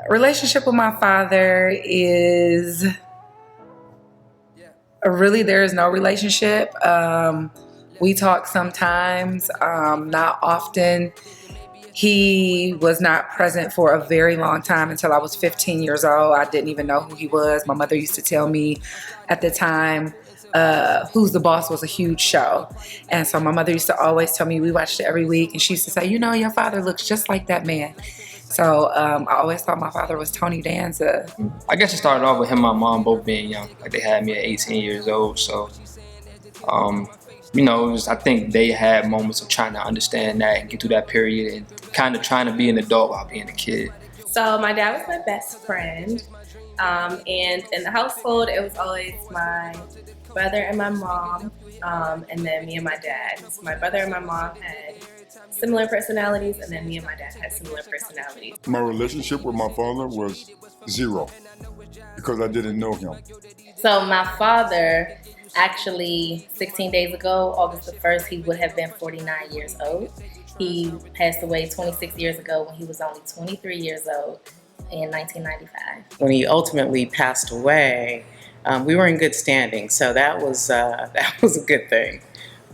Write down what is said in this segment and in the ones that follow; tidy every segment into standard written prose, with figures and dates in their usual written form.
Relationship with my father is really, there is no relationship. We talk sometimes, not often. He was not present for a very long time until I was 15 years old. I didn't even know who he was. My mother used to tell me at the time, Who's the Boss was a huge show. And so my mother used to always tell me, we watched it every week, and she used to say, your father looks just like that man. So I always thought my father was Tony Danza. I guess it started off with him and my mom both being young. Like they had me at 18 years old. So, I think they had moments of trying to understand that and get through that period and kind of trying to be an adult while being a kid. So my dad was my best friend. And in the household, it was always my brother and my mom, and then me and my dad. So my brother and my mom had similar personalities, and then me and my dad had similar personalities. My relationship with my father was zero because I didn't know him. So my father, actually 16 days ago, August the 1st, he would have been 49 years old. He passed away 26 years ago when he was only 23 years old in 1995. When he ultimately passed away, we were in good standing, so that was a good thing.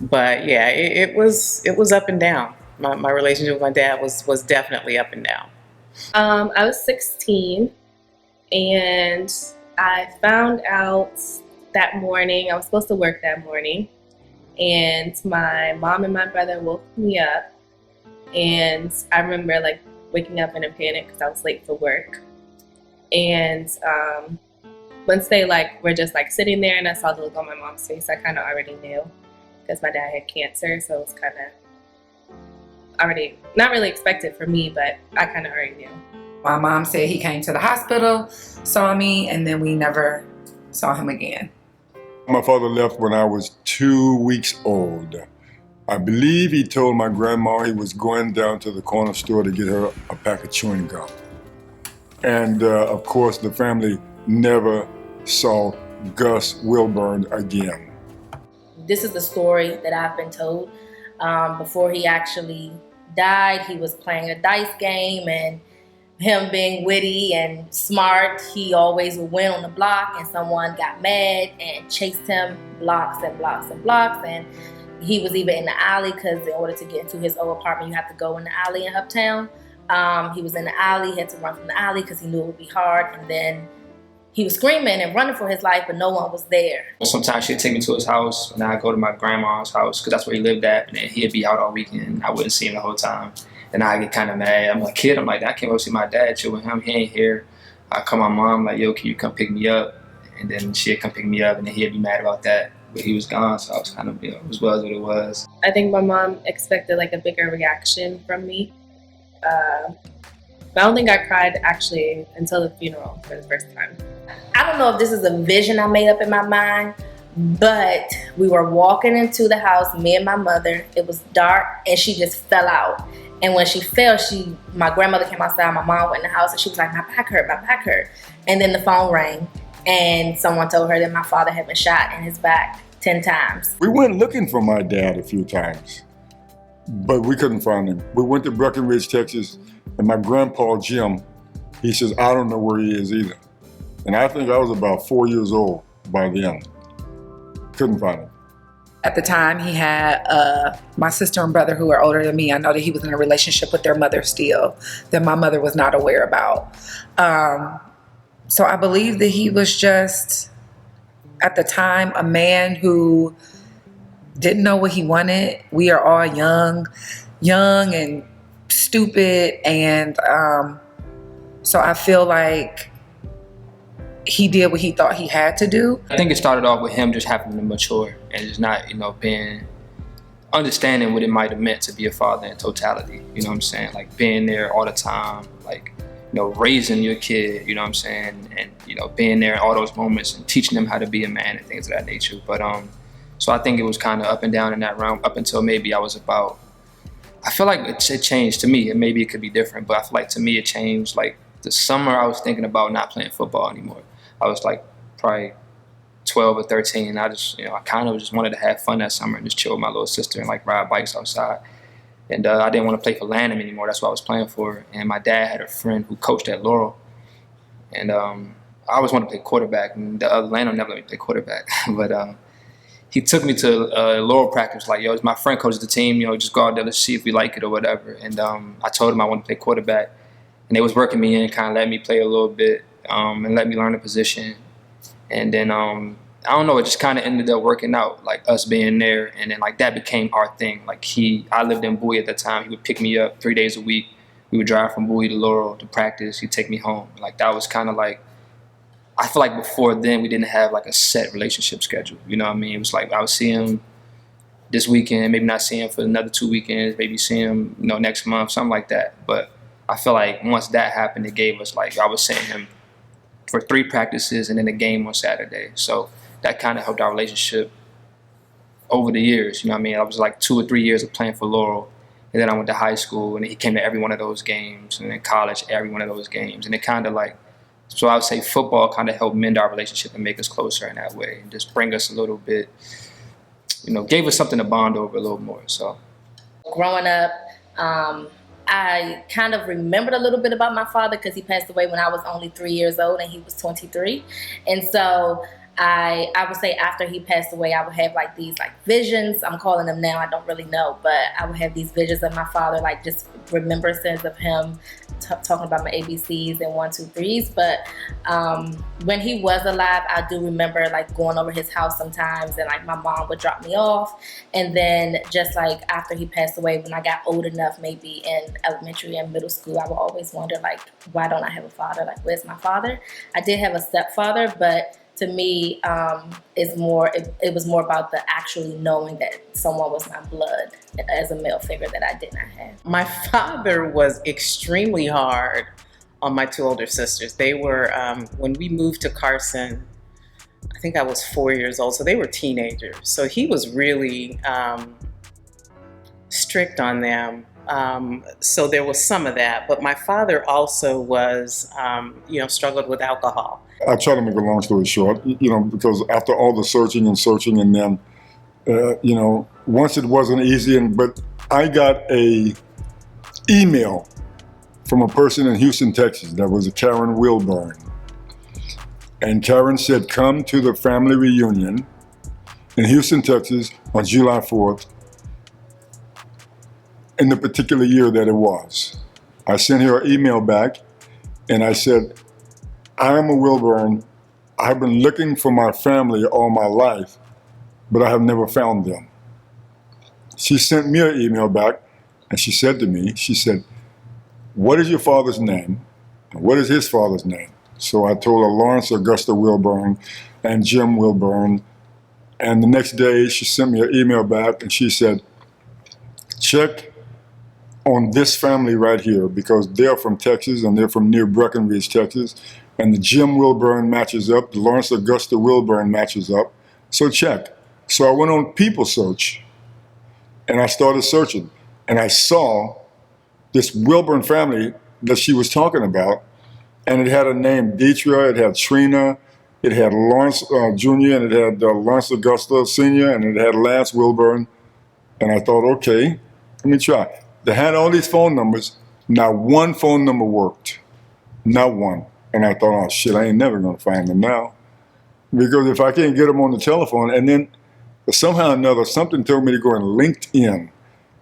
But yeah, it was up and down. My relationship with my dad was definitely up and down. I was 16, and I found out that morning. I was supposed to work that morning, and my mom and my brother woke me up, and I remember waking up in a panic because I was late for work. And once they were just sitting there, and I saw the look on my mom's face, I kind of already knew because my dad had cancer, so it was kind of already not really expected for me, but I kind of already knew. My mom said he came to the hospital, saw me, and then we never saw him again. My father left when I was 2 weeks old. I believe he told my grandma he was going down to the corner store to get her a pack of chewing gum. And of course, the family never saw Gus Wilburn again. This is the story that I've been told. Before he actually died, he was playing a dice game, and him being witty and smart, he always would win on the block, and someone got mad and chased him blocks and blocks and blocks, and he was even in the alley because in order to get into his old apartment, you have to go in the alley in Uptown. He was in the alley, he had to run from the alley because he knew it would be hard, and then he was screaming and running for his life, but no one was there. Sometimes she'd take me to his house, and I'd go to my grandma's house because that's where he lived at, and then he'd be out all weekend. I wouldn't see him the whole time. And I'd get kind of mad. I'm a kid, I can't go see my dad, chill with him, he ain't here. I'd call my mom, yo, can you come pick me up? And then she'd come pick me up, and then he'd be mad about that. But he was gone, so I was kind of, it was what it was. I think my mom expected a bigger reaction from me. But I don't think I cried actually until the funeral for the first time. I don't know if this is a vision I made up in my mind, but we were walking into the house, me and my mother. It was dark, and she just fell out. And when she fell, my grandmother came outside, my mom went in the house, and she was like, my back hurt. And then the phone rang, and someone told her that my father had been shot in his back 10 times. We went looking for my dad a few times, but we couldn't find him. We went to Breckenridge, Texas, and my grandpa, Jim, he says, I don't know where he is either. And I think I was about 4 years old by then. Couldn't find him. At the time, he had my sister and brother who are older than me. I know that he was in a relationship with their mother still, that my mother was not aware about. So I believe that he was just, at the time, a man who didn't know what he wanted. We are all young and stupid. And so I feel like he did what he thought he had to do. I think it started off with him just having to mature and just not, understanding what it might have meant to be a father in totality. You know what I'm saying? Being there all the time, raising your kid, you know what I'm saying? And, being there in all those moments and teaching them how to be a man and things of that nature. But, so I think it was kind of up and down in that realm up until maybe I feel like it changed to me, and maybe it could be different, but I feel like to me it changed. The summer I was thinking about not playing football anymore. I was probably 12 or 13. I just, I kind of just wanted to have fun that summer and just chill with my little sister and ride bikes outside. And I didn't want to play for Lanham anymore. That's what I was playing for. And my dad had a friend who coached at Laurel. And I always wanted to play quarterback, and the other Lando never let me play quarterback. But he took me to Laurel practice, like, yo, my friend coaches the team, you know, just go out there, let's see if we like it or whatever. And I told him I wanted to play quarterback, and they was working me in, kind of let me play a little bit and let me learn the position. And then I don't know, it just kind of ended up working out, like us being there, and then like that became our thing. Like I lived in Bowie at the time. He would pick me up 3 days a week. We would drive from Bowie to Laurel to practice. He'd take me home. Like that was kind of like, I feel like before then we didn't have like a set relationship schedule. You know what I mean? It was like I would see him this weekend, maybe not see him for another 2 weekends, maybe see him, you know, next month, something like that. But I feel like once that happened, it gave us, like, I was seeing him for 3 practices and then a game on Saturday. So that kind of helped our relationship over the years. You know what I mean? I was like 2 or 3 years of playing for Laurel. And then I went to high school, and he came to every one of those games. And then college, every one of those games. And it kind of like, so I would say football kind of helped mend our relationship and make us closer in that way, and just bring us a little bit, you know, gave us something to bond over a little more. So growing up, I kind of remembered a little bit about my father because he passed away when I was only 3 years old and he was 23. And so I would say after he passed away, I would have like these like visions. I'm calling them now. I don't really know, but I would have these visions of my father, like just remembrances of him talking about my ABCs and 1, 2, 3s. But when he was alive, I do remember like going over his house sometimes, and like my mom would drop me off. And then just like after he passed away, when I got old enough, maybe in elementary and middle school, I would always wonder like, why don't I have a father? Like, where's my father? I did have a stepfather, but to me, it was more about the actually knowing that someone was my blood as a male figure that I did not have. My father was extremely hard on my 2 older sisters. They were, when we moved to Carson, I think I was 4 years old, so they were teenagers. So he was really strict on them. So there was some of that. But my father also was, struggled with alcohol. I try to make a long story short, because after all the searching and then, once it wasn't easy, but I got a email from a person in Houston, Texas, that was a Karen Wilburn. And Karen said, come to the family reunion in Houston, Texas on July 4th, in the particular year that it was. I sent her an email back and I said, I am a Wilburn. I've been looking for my family all my life, but I have never found them. She sent me an email back and she said to me, what is your father's name? And what is his father's name? So I told her Lawrence Augusta Wilburn and Jim Wilburn. And the next day she sent me an email back and she said, check on this family right here, because they're from Texas and they're from near Breckenridge, Texas. And the Jim Wilburn matches up, the Lawrence Augusta Wilburn matches up. So check. So I went on People Search and I started searching. And I saw this Wilburn family that she was talking about. And it had a name, Deetra, it had Trina, it had Lawrence Jr., and it had Lawrence Augusta Sr., and it had Lance Wilburn. And I thought, okay, let me try. They had all these phone numbers. Not one phone number worked. Not one. And I thought, oh shit, I ain't never gonna find them now. Because if I can't get them on the telephone, and then somehow or another, something told me to go in LinkedIn.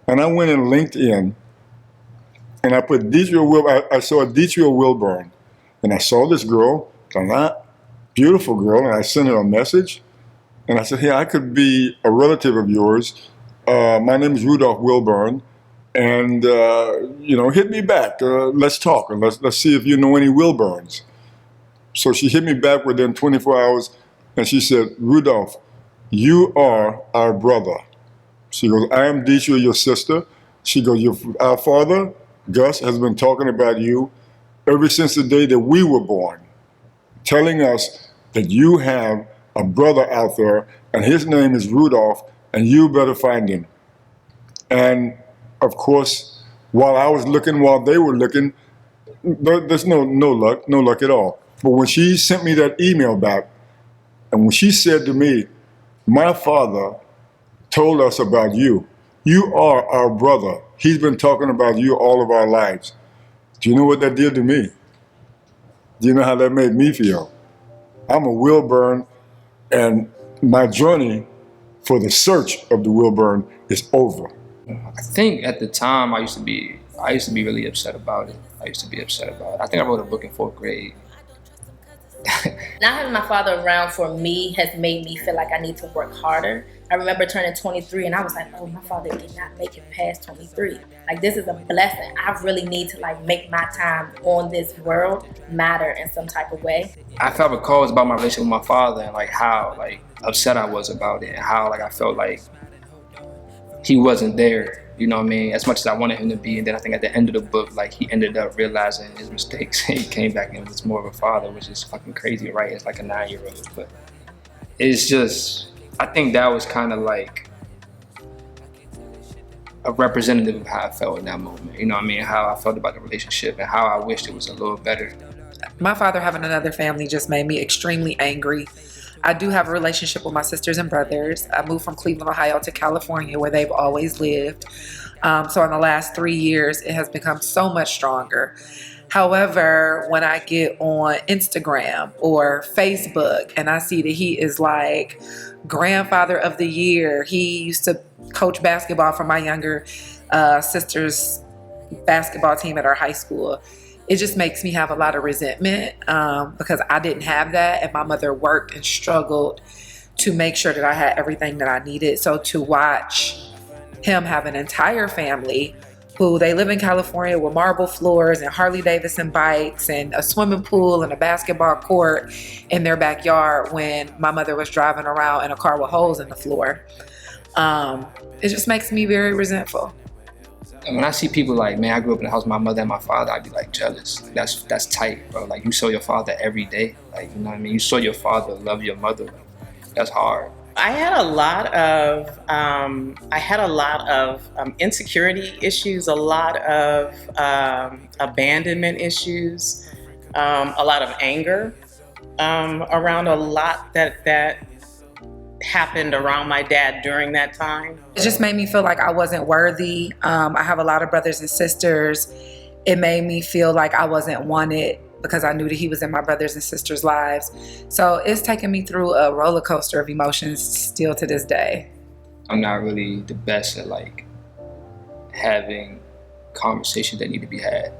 And I went in LinkedIn, and I put I saw Deetra Wilburn. And I saw this girl, a beautiful girl, and I sent her a message. And I said, hey, I could be a relative of yours. My name is Rudolph Wilburn. And, hit me back. Let's talk. And let's see if you know any Wilburns. So she hit me back within 24 hours. And she said, Rudolph, you are our brother. She goes, I am Deetra, your sister. She goes, our father, Gus, has been talking about you ever since the day that we were born, telling us that you have a brother out there, and his name is Rudolph, and you better find him. And of course, while I was looking, while they were looking, there's no luck at all. But when she sent me that email back, and when she said to me, my father told us about you. You are our brother. He's been talking about you all of our lives. Do you know what that did to me? Do you know how that made me feel? I'm a Wilburn, and my journey for the search of the Wilburn is over. I think at the time I used to be really upset about it. I think I wrote a book in 4th grade. Not having my father around for me has made me feel like I need to work harder. I remember turning 23 and I was like, oh, my father did not make it past 23. Like, this is a blessing. I really need to like make my time on this world matter in some type of way. I felt recalls about my relationship with my father and like how like upset I was about it and how like I felt like he wasn't there. You know what I mean? As much as I wanted him to be. And then I think at the end of the book, like he ended up realizing his mistakes. He came back and was more of a father, which is fucking crazy, right? It's like a 9-year-old. But it's just, I think that was kind of like a representative of how I felt in that moment. You know what I mean? How I felt about the relationship and how I wished it was a little better. My father having another family just made me extremely angry. I do have a relationship with my sisters and brothers. I moved from Cleveland, Ohio to California where they've always lived. So in the last 3 years, it has become so much stronger. However, when I get on Instagram or Facebook and I see that he is like grandfather of the year, he used to coach basketball for my younger sister's basketball team at our high school. It just makes me have a lot of resentment because I didn't have that, and my mother worked and struggled to make sure that I had everything that I needed. So to watch him have an entire family who they live in California with marble floors and Harley Davidson bikes and a swimming pool and a basketball court in their backyard when my mother was driving around in a car with holes in the floor, it just makes me very resentful. And when I see people like, man, I grew up in the house with my mother and my father, I'd be like jealous. Like, that's tight, bro. Like, you saw your father every day. Like, you know what I mean? You saw your father love your mother. Like, that's hard. I had a lot of insecurity issues, a lot of abandonment issues, a lot of anger around a lot that happened around my dad during that time. It just made me feel like I wasn't worthy. I have a lot of brothers and sisters. It made me feel like I wasn't wanted because I knew that he was in my brothers and sisters' lives. So it's taken me through a roller coaster of emotions still to this day. I'm not really the best at like having conversations that need to be had.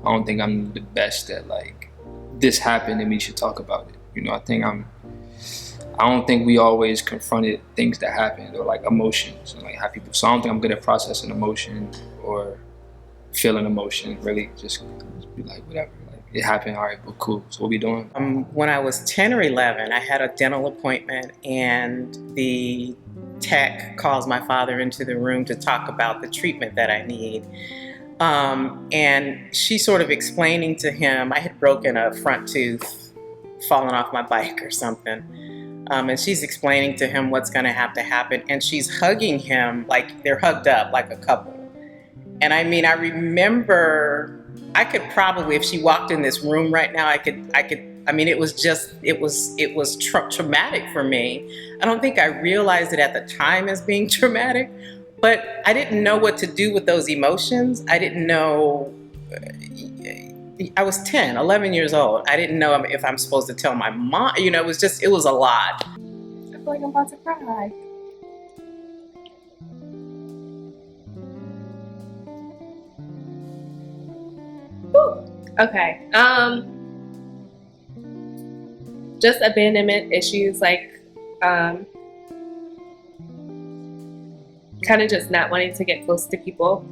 I don't think I'm the best at like, this happened and we should talk about it. You know, I don't think we always confronted things that happened or like emotions and like how people. So I don't think I'm good at processing emotion or feeling emotion. Really, just be like whatever. Like it happened. All right, but cool. So what we doing? When I was 10 or 11, I had a dental appointment, and the tech calls my father into the room to talk about the treatment that I need. And she sort of explaining to him, I had broken a front tooth, fallen off my bike or something. And she's explaining to him what's going to have to happen. And she's hugging him like they're hugged up like a couple. And I mean, I remember I could probably, if she walked in this room right now, I mean, it was traumatic for me. I don't think I realized it at the time as being traumatic, but I didn't know what to do with those emotions. I didn't know. I was 10, 11 years old. I didn't know if I'm supposed to tell my mom. You know, it was a lot. I feel like I'm about to cry. Whew. Okay. Just abandonment issues, like kind of just not wanting to get close to people.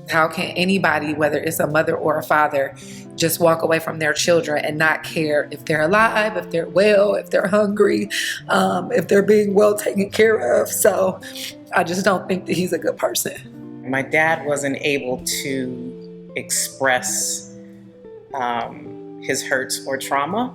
How can anybody, whether it's a mother or a father, just walk away from their children and not care if they're alive, if they're well, if they're hungry, if they're being well taken care of? So I just don't think that he's a good person. My dad wasn't able to express his hurts or trauma.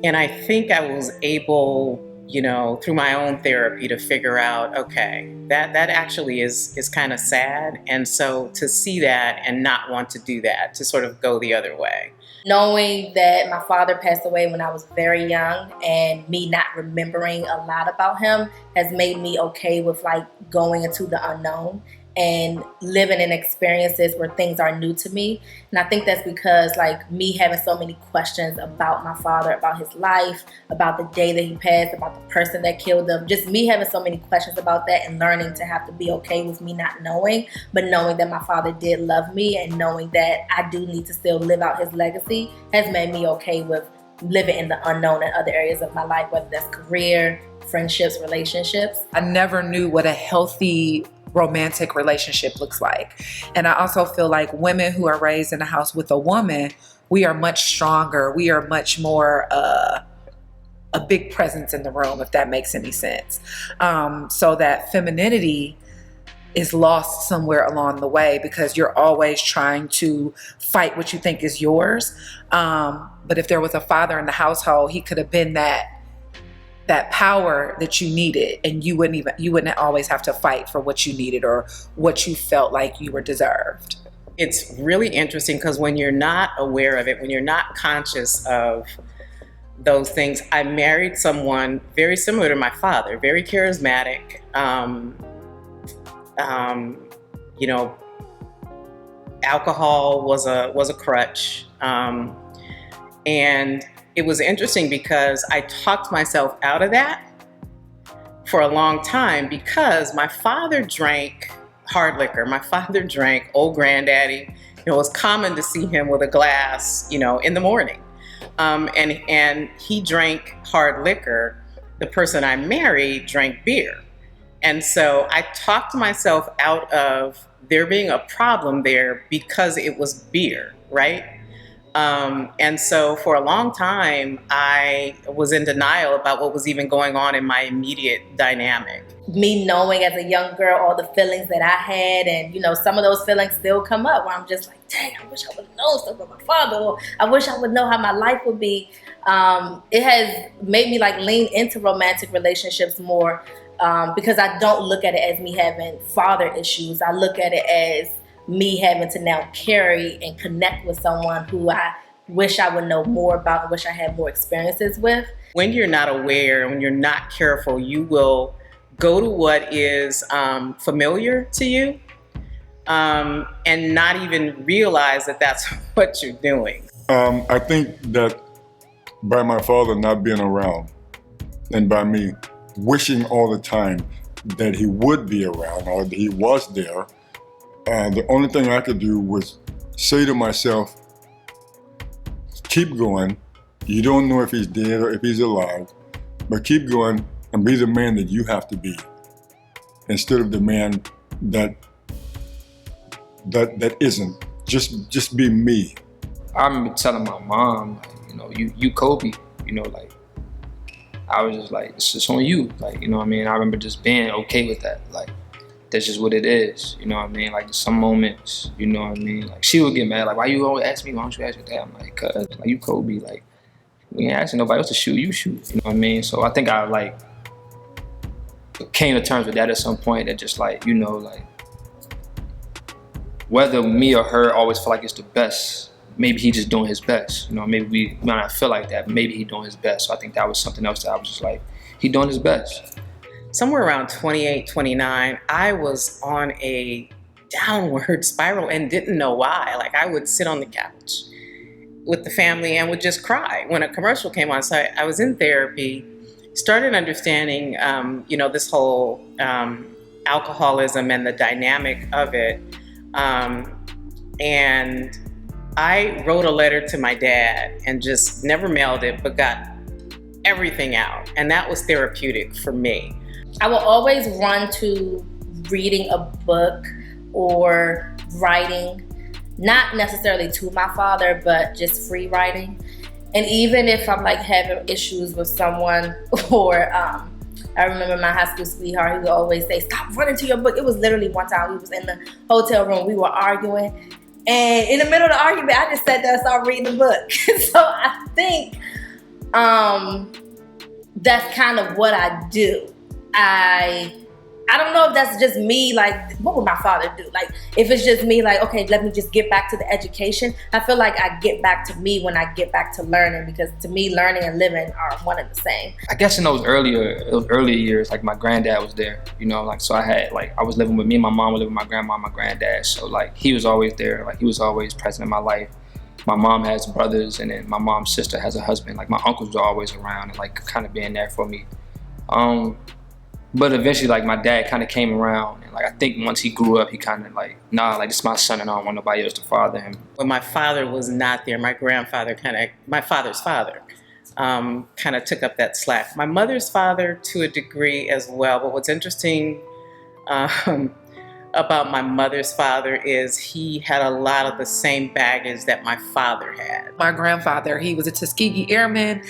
And I think I was able, you know, through my own therapy to figure out, okay, that actually is kind of sad. And so to see that and not want to do that, to sort of go the other way. Knowing that my father passed away when I was very young and me not remembering a lot about him has made me okay with like going into the unknown and living in experiences where things are new to me. And I think that's because like me having so many questions about my father, about his life, about the day that he passed, about the person that killed him, just me having so many questions about that and learning to have to be okay with me not knowing, but knowing that my father did love me and knowing that I do need to still live out his legacy has made me okay with living in the unknown in other areas of my life, whether that's career, friendships, relationships. I never knew what a healthy romantic relationship looks like. And I also feel like women who are raised in a house with a woman, we are much stronger. We are much more a big presence in the room, if that makes any sense. So that femininity is lost somewhere along the way because you're always trying to fight what you think is yours. But if there was a father in the household, he could have been that power that you needed, and you wouldn't always have to fight for what you needed or what you felt like you were deserved. It's really interesting because when you're not aware of it, when you're not conscious of those things, I married someone very similar to my father, very charismatic. You know, alcohol was a crutch, and it was interesting because I talked myself out of that for a long time because my father drank hard liquor. My father drank Old Granddaddy. It was common to see him with a glass, you know, in the morning. And he drank hard liquor. The person I married drank beer. And so I talked myself out of there being a problem there because it was beer, right? And so for a long time, I was in denial about what was even going on in my immediate dynamic. Me knowing as a young girl all the feelings that I had, and you know, some of those feelings still come up where I'm just like, dang, I wish I would have known stuff about my father, or I wish I would know how my life would be. It has made me like lean into romantic relationships more because I don't look at it as me having father issues. I look at it as me having to now carry and connect with someone who I wish I would know more about and wish I had more experiences with. When you're not aware, when you're not careful, you will go to what is familiar to you and not even realize that that's what you're doing. I think that by my father not being around and by me wishing all the time that he would be around or that he was there, the only thing I could do was say to myself, keep going. You don't know if he's dead or if he's alive, but keep going and be the man that you have to be instead of the man that isn't. Just be me. I remember telling my mom, like, you know, you Kobe, you know, like, I was just like, it's just on you. Like, you know what I mean? I remember just being okay with that. Like, that's just what it is, you know what I mean? Like, some moments, you know what I mean? Like, she would get mad, like, why you always ask me? Why don't you ask your dad? I'm like, cuz, like, you Kobe, like, we ain't asking nobody else to shoot, you shoot, you know what I mean? So I think I, like, came to terms with that at some point, that just, like, you know, like, whether me or her always feel like it's the best, maybe he just doing his best, you know, maybe we might not feel like that, but maybe he doing his best. So I think that was something else that I was just like, he doing his best. Somewhere around 28, 29, I was on a downward spiral and didn't know why. Like, I would sit on the couch with the family and would just cry when a commercial came on. So I was in therapy, started understanding, you know, this whole alcoholism and the dynamic of it. And I wrote a letter to my dad and just never mailed it, but got everything out. And that was therapeutic for me. I will always run to reading a book or writing, not necessarily to my father, but just free writing. And even if I'm like having issues with someone, or I remember my high school sweetheart, he would always say, stop running to your book. It was literally one time we was in the hotel room, we were arguing, and in the middle of the argument, I just sat there and started reading the book. So I think that's kind of what I do. I I don't know if that's just me, like, what would my father do? Like, if it's just me, like, okay, let me just get back to the education. I feel like I get back to me when I get back to learning, because to me, learning and living are one and the same. I guess in those earlier years, like my granddad was there, you know, like, so I was living with me and my mom, were living with my grandma and my granddad. So like, he was always there, like he was always present in my life. My mom has brothers, and then my mom's sister has a husband. Like my uncles were always around and like kind of being there for me. But eventually, like, my dad kind of came around, and like I think once he grew up, he kind of like, nah, like, this is my son, and I don't want nobody else to father him. When my father was not there, my grandfather my father's father, kind of took up that slack. My mother's father, to a degree as well. But what's interesting about my mother's father is he had a lot of the same baggage that my father had. My grandfather, he was a Tuskegee Airman,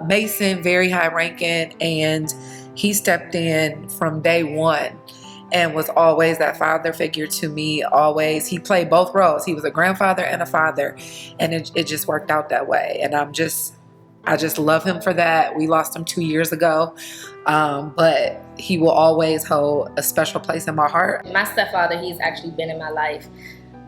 Mason, very high ranking, and he stepped in from day one and was always that father figure to me, always. He played both roles. He was a grandfather and a father, and it just worked out that way. And I just love him for that. We lost him 2 years ago, but he will always hold a special place in my heart. My stepfather, he's actually been in my life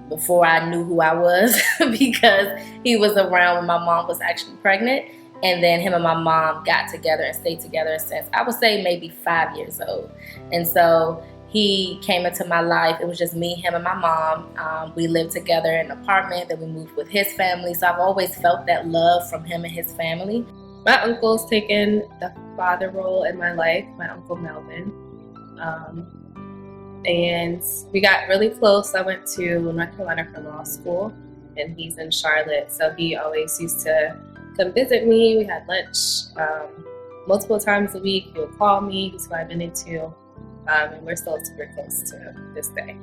before I knew who I was because he was around when my mom was actually pregnant. And then him and my mom got together and stayed together since, I would say, maybe 5 years old. And so he came into my life. It was just me, him, and my mom. We lived together in an apartment. Then we moved with his family. So I've always felt that love from him and his family. My uncle's taken the father role in my life, my Uncle Melvin. And we got really close. I went to North Carolina for law school, and he's in Charlotte. So he always used to come visit me. We had lunch multiple times a week. He would call me. He's who I've been into. And we're still super close to this day.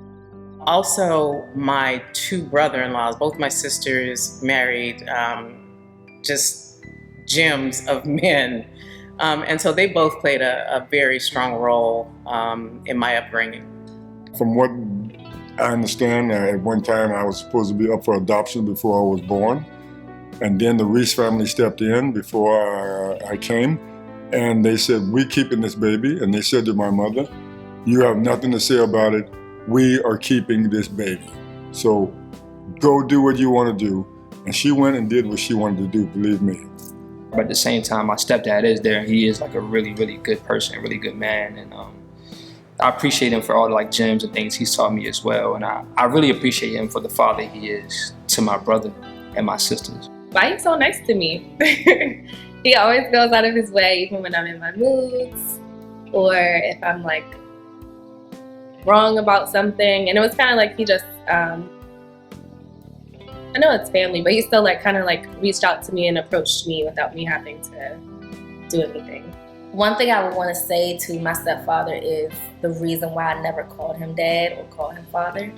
Also, my two brother-in-laws, both my sisters, married just gems of men. And so they both played a very strong role in my upbringing. From what I understand, at one time I was supposed to be up for adoption before I was born. And then the Reese family stepped in before I came. And they said, "We're keeping this baby." And they said to my mother, "You have nothing to say about it. We are keeping this baby. So go do what you want to do." And she went and did what she wanted to do, believe me. But at the same time, my stepdad is there, and he is like a really, really good person, really good man. And I appreciate him for all the like gems and things he's taught me as well. And I really appreciate him for the father he is to my brother and my sisters. Why he's so nice to me? He always goes out of his way, even when I'm in my moods, or if I'm like wrong about something. And it was kind of like he just, I know it's family, but he still like kind of like reached out to me and approached me without me having to do anything. One thing I would want to say to my stepfather is the reason why I never called him dad or called him father.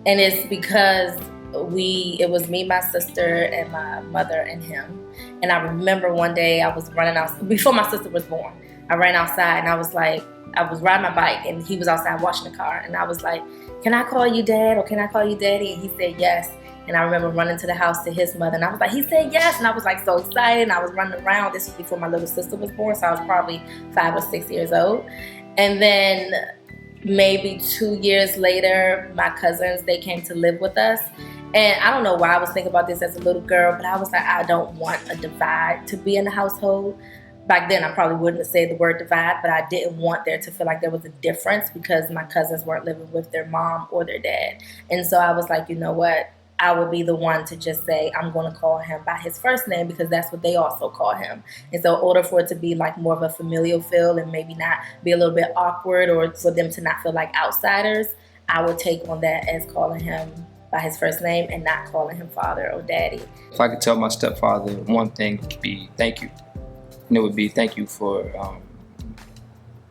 And it's because it was me, my sister, and my mother and him. And I remember one day I was running out, before my sister was born, I ran outside and I was riding my bike and he was outside washing the car. And I was like, "Can I call you dad or can I call you daddy?" And he said yes. And I remember running to the house to his mother and I was like, "He said yes." And I was like so excited and I was running around. This was before my little sister was born, so I was probably 5 or 6 years old. And then maybe 2 years later, my cousins, they came to live with us. And I don't know why I was thinking about this as a little girl, but I was like, I don't want a divide to be in the household. Back then, I probably wouldn't have said the word divide, but I didn't want there to feel like there was a difference because my cousins weren't living with their mom or their dad. And so I was like, you know what? I would be the one to just say, I'm going to call him by his first name because that's what they also call him. And so in order for it to be like more of a familial feel and maybe not be a little bit awkward or for them to not feel like outsiders, I would take on that as calling him by his first name and not calling him father or daddy. If I could tell my stepfather one thing, it would be thank you. And it would be thank you for,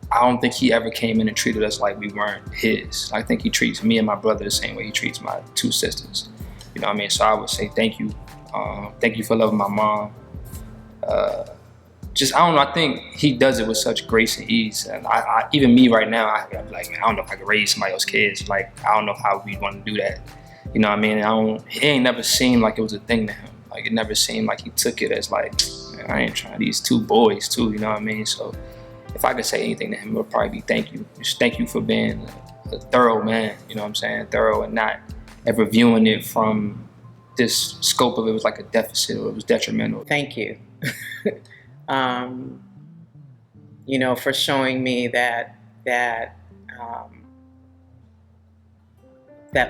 I don't think he ever came in and treated us like we weren't his. I think he treats me and my brother the same way he treats my two sisters. You know what I mean? So I would say thank you. Thank you for loving my mom. I don't know, I think he does it with such grace and ease. And I even me right now, I'm like, man, I don't know if I could raise somebody else's kids. Like, I don't know how we'd want to do that. You know what I mean? It ain't never seemed like it was a thing to him. Like, it never seemed like he took it as like, man, I ain't trying these two boys too, you know what I mean? So if I could say anything to him, it would probably be thank you. Just thank you for being a thorough man, you know what I'm saying? Thorough, and not ever viewing it from this scope of it was like a deficit or it was detrimental. Thank you. You know, for showing me that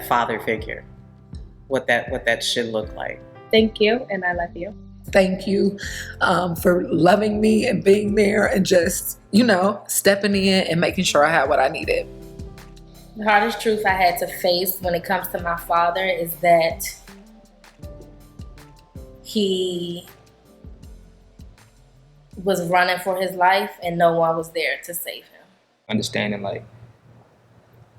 father figure, what that should look like. Thank you, and I love you. Thank you for loving me and being there and just, stepping in and making sure I had what I needed. The hardest truth I had to face when it comes to my father is that he was running for his life and no one was there to save him. Understanding like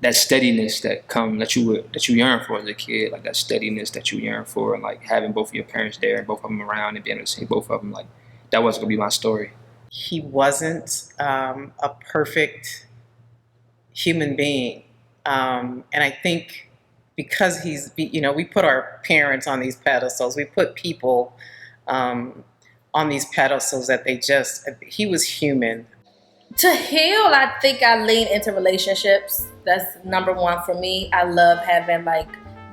that steadiness that you yearn for as a kid, like that steadiness that you yearn for, and like having both of your parents there and both of them around and being able to see both of them, like that was gonna be my story. He wasn't a perfect human being, and I think because we put our parents on these pedestals, we put people on these pedestals that he was human. To heal, I think I lean into relationships. That's number one for me. I love having like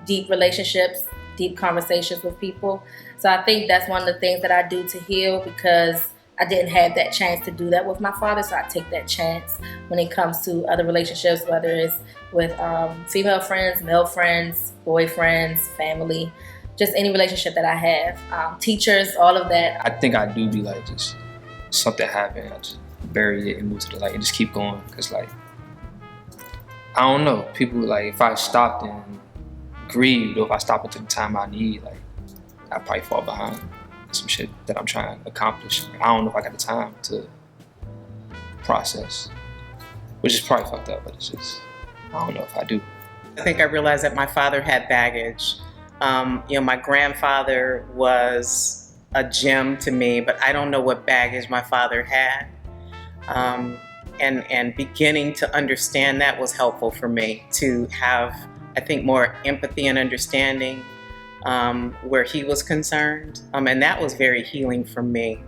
deep relationships, deep conversations with people. So I think that's one of the things that I do to heal, because I didn't have that chance to do that with my father. So I take that chance when it comes to other relationships, whether it's with female friends, male friends, boyfriends, family, just any relationship that I have, teachers, all of that. I think I do be like, just something happened, I just bury it and move to the light and just keep going. Because like, I don't know, people like, if I stopped and grieved, or if I stopped and took the time I need, like I'd probably fall behind some shit that I'm trying to accomplish. I don't know if I got the time to process, which is probably fucked up, but it's just, I don't know if I do. I think I realized that my father had baggage. My grandfather was a gem to me, but I don't know what baggage my father had. And beginning to understand that was helpful for me to have, I think, more empathy and understanding where he was concerned. And that was very healing for me.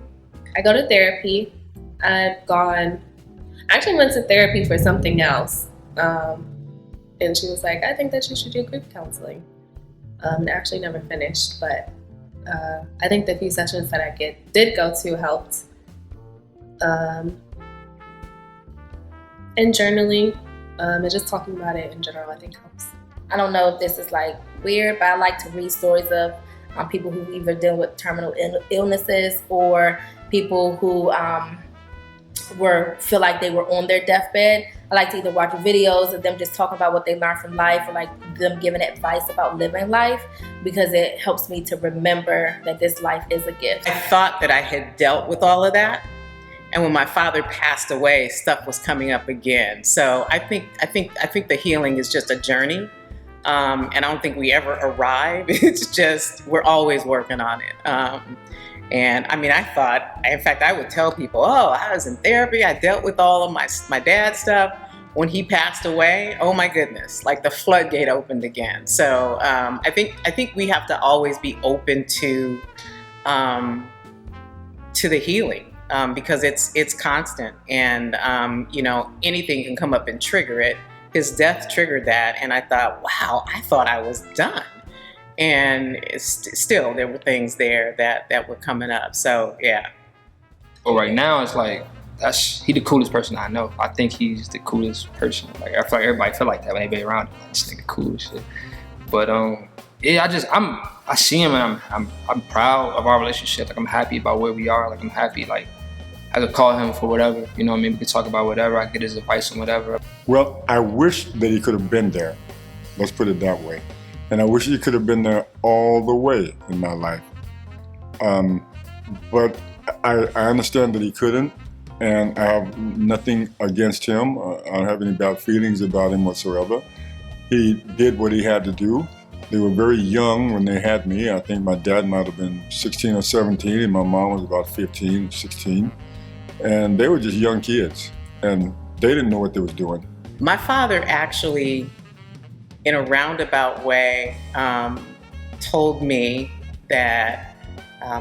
I go to therapy. I actually went to therapy for something else. And she was like, I think that you should do group counseling. I actually never finished, but I think the few sessions that I did go to helped. And journaling and just talking about it in general, I think helps. I don't know if this is like weird, but I like to read stories of people who either deal with terminal illnesses or people who feel like they were on their deathbed. I like to either watch videos of them just talking about what they learned from life, or like them giving advice about living life, because it helps me to remember that this life is a gift. I thought that I had dealt with all of that, and when my father passed away, stuff was coming up again. So I think the healing is just a journey, and I don't think we ever arrive. It's just we're always working on it. And I mean, I would tell people, oh, I was in therapy. I dealt with all of my dad's stuff. When he passed away, oh my goodness, like the floodgate opened again. So I think we have to always be open to the healing, because it's constant, and anything can come up and trigger it. His death triggered that, and I thought, wow, I thought I was done. And still, there were things there that were coming up. So yeah. But right now, it's like he the coolest person I know. I think he's the coolest person. Like I feel like everybody feel like that when they be around him. Like, this nigga cool as shit. But yeah, I see him and I'm proud of our relationship. Like I'm happy about where we are. Like I'm happy. Like I could call him for whatever. You know what I mean? We could talk about whatever. I could get his advice on whatever. Well, I wish that he could have been there. Let's put it that way. And I wish he could have been there all the way in my life. But I understand that he couldn't, and I have nothing against him. I don't have any bad feelings about him whatsoever. He did what he had to do. They were very young when they had me. I think my dad might have been 16 or 17, and my mom was about 15, 16. And they were just young kids, and they didn't know what they was doing. My father actually, in a roundabout way, told me that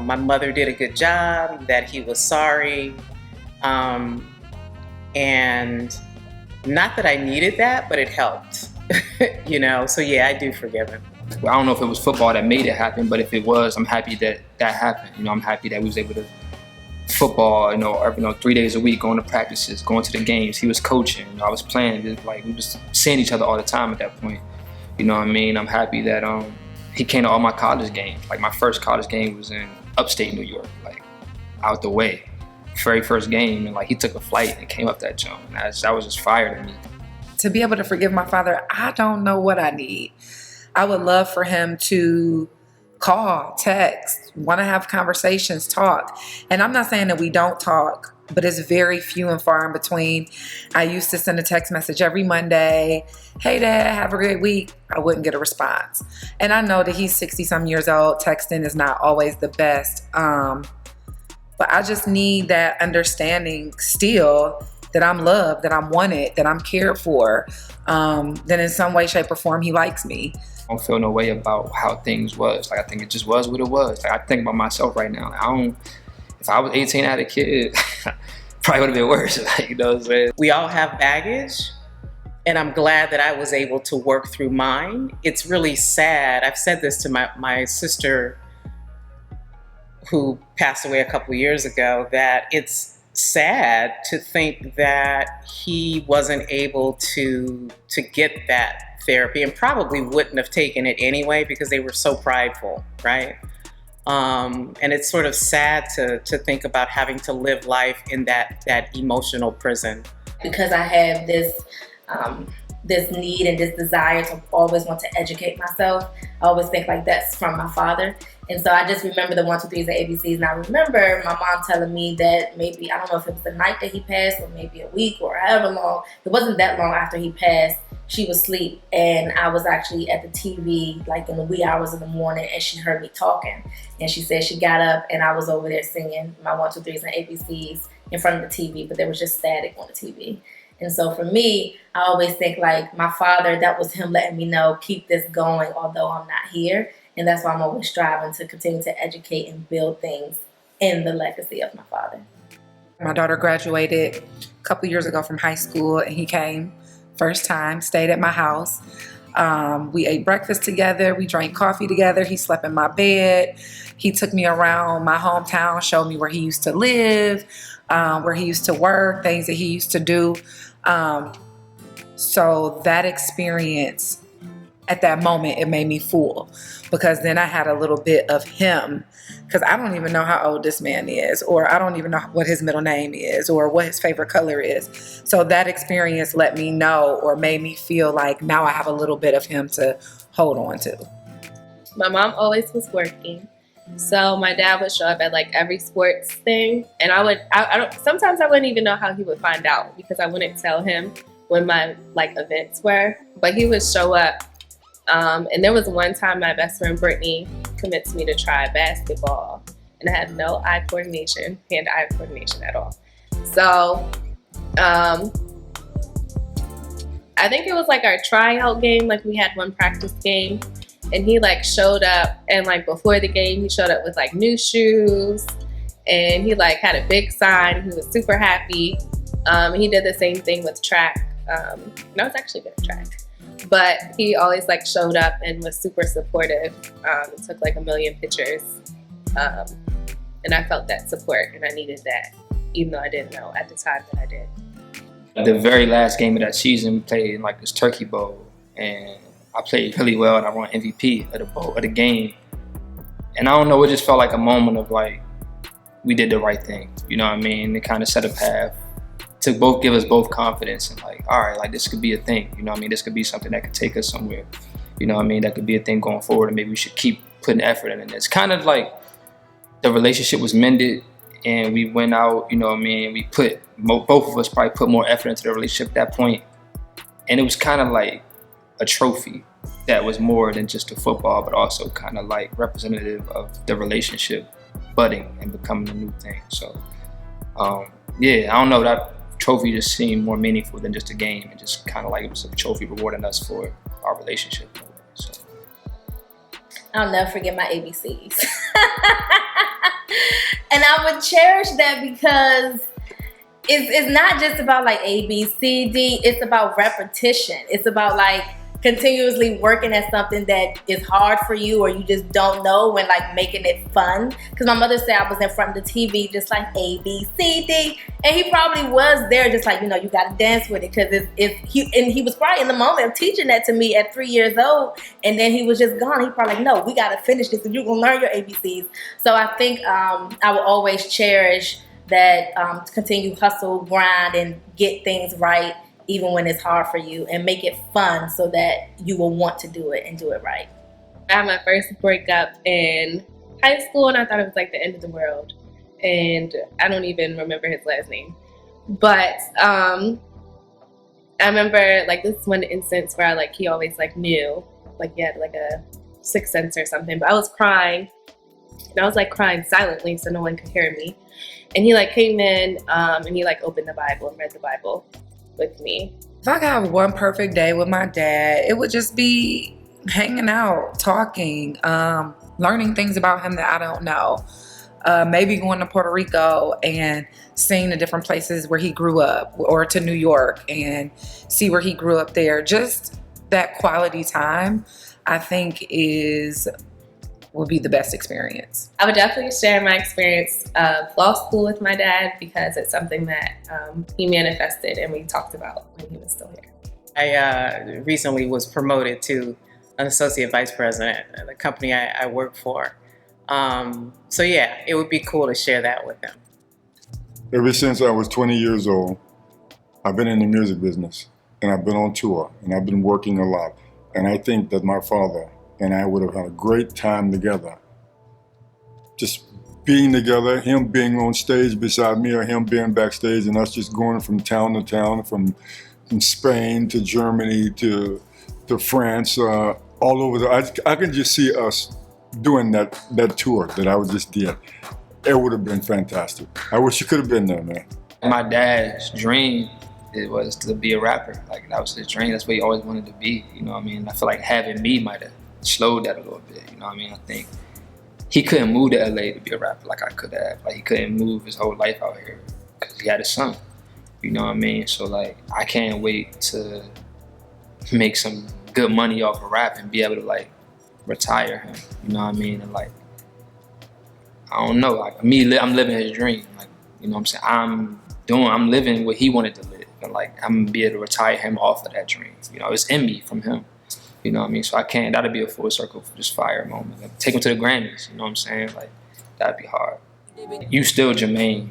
my mother did a good job, that he was sorry. And not that I needed that, but it helped, you know? So yeah, I do forgive him. I don't know if it was football that made it happen, but if it was, I'm happy that that happened. You know, I'm happy that we was able to football, you know, 3 days a week, going to practices, going to the games. He was coaching, you know, I was playing. Like, we was seeing each other all the time at that point. You know what I mean? I'm happy that he came to all my college games. Like, my first college game was in upstate New York, like out the way. Very first game, and like he took a flight and came up that jump. That was just fire to me. To be able to forgive my father, I don't know what I need. I would love for him to call, text, want to have conversations, talk. And I'm not saying that we don't talk, but it's very few and far in between. I used to send a text message every Monday. Hey, Dad, have a great week. I wouldn't get a response. And I know that he's 60-some years old. Texting is not always the best. But I just need that understanding still that I'm loved, that I'm wanted, that I'm cared for, that in some way, shape, or form he likes me. I don't feel no way about how things was. Like, I think it just was what it was. Like, I think about myself right now. If I was 18 and had a kid, probably would have been worse. Like, you know what I'm saying? We all have baggage, and I'm glad that I was able to work through mine. It's really sad. I've said this to my sister, who passed away a couple years ago, that it's sad to think that he wasn't able to get that therapy, and probably wouldn't have taken it anyway because they were so prideful, right? And it's sort of sad to think about having to live life in that emotional prison. Because I have this need and this desire to always want to educate myself, I always think like that's from my father. And so I just remember the 1, 2, 3s and ABCs. And I remember my mom telling me that maybe, I don't know if it was the night that he passed or maybe a week or however long, it wasn't that long after he passed, she was asleep. And I was actually at the TV like in the wee hours of the morning, and she heard me talking. And she said she got up and I was over there singing my 1, 2, 3s and ABCs in front of the TV, but there was just static on the TV. And so for me, I always think like my father, that was him letting me know, keep this going, although I'm not here. And that's why I'm always striving to continue to educate and build things in the legacy of my father. My daughter graduated a couple years ago from high school, and he came first time, stayed at my house. We ate breakfast together. We drank coffee together. He slept in my bed. He took me around my hometown, showed me where he used to live, where he used to work, things that he used to do. So that experience, at that moment, it made me full, because then I had a little bit of him, because I don't even know how old this man is, or I don't even know what his middle name is, or what his favorite color is. So that experience let me know, or made me feel like now I have a little bit of him to hold on to. My mom always was working. So my dad would show up at like every sports thing, and sometimes I wouldn't even know how he would find out, because I wouldn't tell him when my like events were, but he would show up. And there was one time my best friend Brittany convinced me to try basketball, and I had no hand-eye coordination at all. So I think it was like our tryout game, like we had one practice game, and he like showed up, and like before the game he showed up with like new shoes, and he like had a big sign. He was super happy. He did the same thing with track. And I was actually good at track. But he always like showed up and was super supportive. Took like 1 million pictures. And I felt that support, and I needed that, even though I didn't know at the time that I did. The very last game of that season, we played in like this Turkey Bowl, and I played really well, and I won MVP of the game. And I don't know, it just felt like a moment of like, we did the right thing. You know what I mean? It kind of set a path to both give us both confidence, and like, all right, like this could be a thing. You know what I mean? This could be something that could take us somewhere. You know what I mean? That could be a thing going forward, and maybe we should keep putting effort in it. It's kind of like the relationship was mended, and we went out, you know what I mean? We put, both of us probably put more effort into the relationship at that point. And it was kind of like a trophy that was more than just a football, but also kind of like representative of the relationship budding and becoming a new thing. So, yeah, I don't know, that trophy just seemed more meaningful than just a game, and just kind of like it was a trophy rewarding us for our relationship. So I'll never forget my ABCs. And I would cherish that, because it's not just about like A, B, C, D. It's about repetition. It's about like continuously working at something that is hard for you or you just don't know, and like making it fun. Because my mother said I was in front of the TV just like A, B, C, D, and he probably was there just like, you know, you got to dance with it, because he was probably in the moment of teaching that to me at 3 years old, and then he was just gone. He probably like, no, we got to finish this and you're gonna learn your ABCs. So I think I will always cherish that, to continue hustle, grind, and get things right even when it's hard for you, and make it fun so that you will want to do it and do it right. I had my first breakup in high school, and I thought it was like the end of the world. And I don't even remember his last name. But I remember like this one instance where he always like knew, like he had like a sixth sense or something. But I was crying, and I was like crying silently so no one could hear me. And he like came in and he like opened the Bible and read the Bible with me. If I could have one perfect day with my dad, it would just be hanging out, talking, learning things about him that I don't know. Maybe going to Puerto Rico and seeing the different places where he grew up, or to New York and see where he grew up there. Just that quality time, I think, would be the best experience. I would definitely share my experience of law school with my dad, because it's something that he manifested and we talked about when he was still here. I recently was promoted to an associate vice president at the company I work for. So yeah, it would be cool to share that with them. Ever since I was 20 years old, I've been in the music business, and I've been on tour, and I've been working a lot. And I think that my father and I would have had a great time together. Just being together, him being on stage beside me, or him being backstage, and us just going from town to town, from Spain to Germany to France, all over. I can just see us doing that tour that I just did. It would have been fantastic. I wish you could have been there, man. My dad's dream, it was to be a rapper. Like, that was his dream. That's what he always wanted to be. You know what I mean? I feel like having me might have slowed that a little bit. You know what I mean? I think he couldn't move to LA to be a rapper like I could have. Like, he couldn't move his whole life out here because he had a son. You know what I mean? So like, I can't wait to make some good money off of rap and be able to like retire him. You know what I mean? And like, I don't know. Like I'm living his dream. Like, you know what I'm saying? I'm living what he wanted to live, and like I'm gonna be able to retire him off of that dream. You know, it's in me from him. You know what I mean? So that'd be a full circle, just fire moment. Like, take him to the Grammys, you know what I'm saying? Like, that'd be hard. You still Jermaine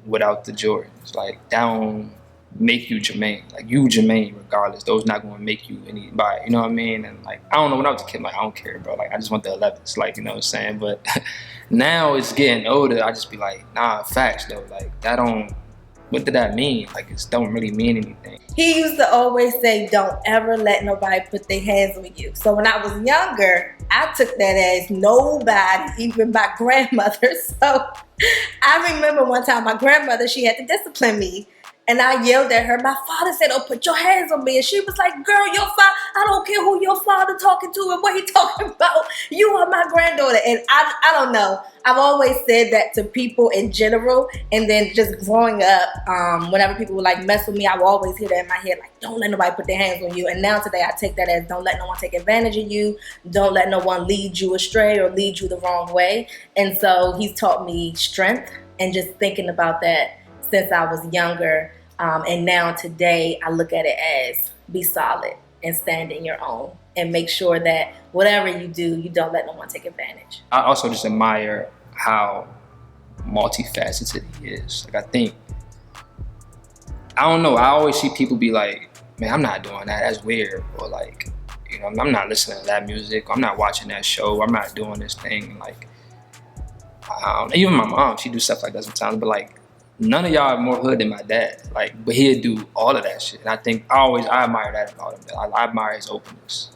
without the Jordans. Like, that don't make you Jermaine. Like, you Jermaine regardless. Those not gonna make you anybody, you know what I mean? And like, I don't know, when I was a kid, like, I don't care, bro. Like, I just want the 11s, like, you know what I'm saying? But now it's getting older, I just be like, nah, facts though. Like, that don't, what did that mean? Like, it don't really mean anything. He used to always say, don't ever let nobody put their hands on you. So when I was younger, I took that as nobody, even my grandmother. So I remember one time my grandmother, she had to discipline me. And I yelled at her. My father said, oh, put your hands on me. And she was like, girl, your father, I don't care who your father talking to and what he talking about. You are my granddaughter. And I don't know. I've always said that to people in general. And then just growing up, whenever people would like mess with me, I would always hear that in my head, like, don't let nobody put their hands on you. And now today I take that as, don't let no one take advantage of you. Don't let no one lead you astray or lead you the wrong way. And so he's taught me strength, and just thinking about that since I was younger. And now today I look at it as, be solid and stand in your own, and make sure that whatever you do, you don't let no one take advantage. I also just admire how multifaceted he is. Like, I don't know, I always see people be like, man, I'm not doing that, that's weird. Or like, you know, I'm not listening to that music, I'm not watching that show, I'm not doing this thing. Like, even my mom, she do stuff like that sometimes, but like, none of y'all are more hood than my dad. Like, but he'll do all of that shit. And I think I admire that about him. I admire his openness.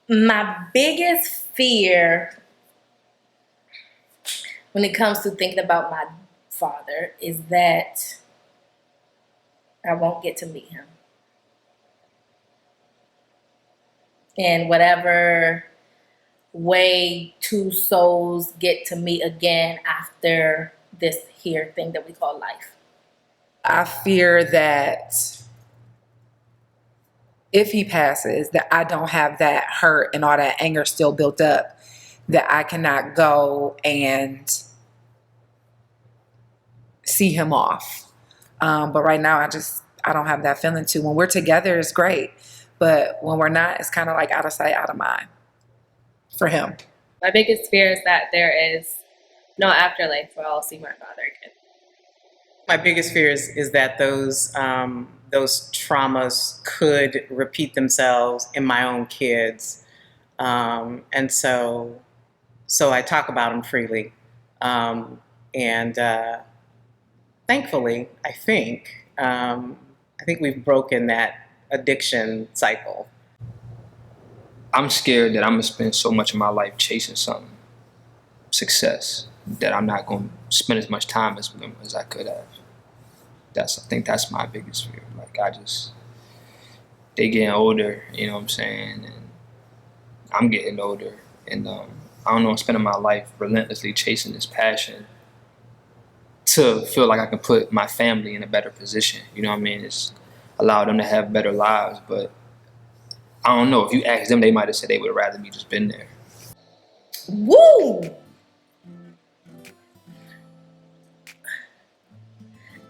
My biggest fear when it comes to thinking about my father is that I won't get to meet him. And whatever way two souls get to meet again after this here thing that we call life? I fear that if he passes, that I don't have that hurt and all that anger still built up, that I cannot go and see him off. But right now, I don't have that feeling too. When we're together, it's great. But when we're not, it's kind of like out of sight, out of mind for him. My biggest fear is that there is no afterlife where I'll see my father again. My biggest fear is that those traumas could repeat themselves in my own kids, and so I talk about them freely, and thankfully, I think we've broken that addiction cycle. I'm scared that I'm gonna spend so much of my life chasing something, success, that I'm not gonna spend as much time with them as I could have. I think that's my biggest fear. Like they getting older, you know what I'm saying, and I'm getting older, and I don't know, I'm spending my life relentlessly chasing this passion to feel like I can put my family in a better position. You know what I mean? It's allow them to have better lives, but I don't know. If you ask them, they might have said they would have rather me just been there. Woo!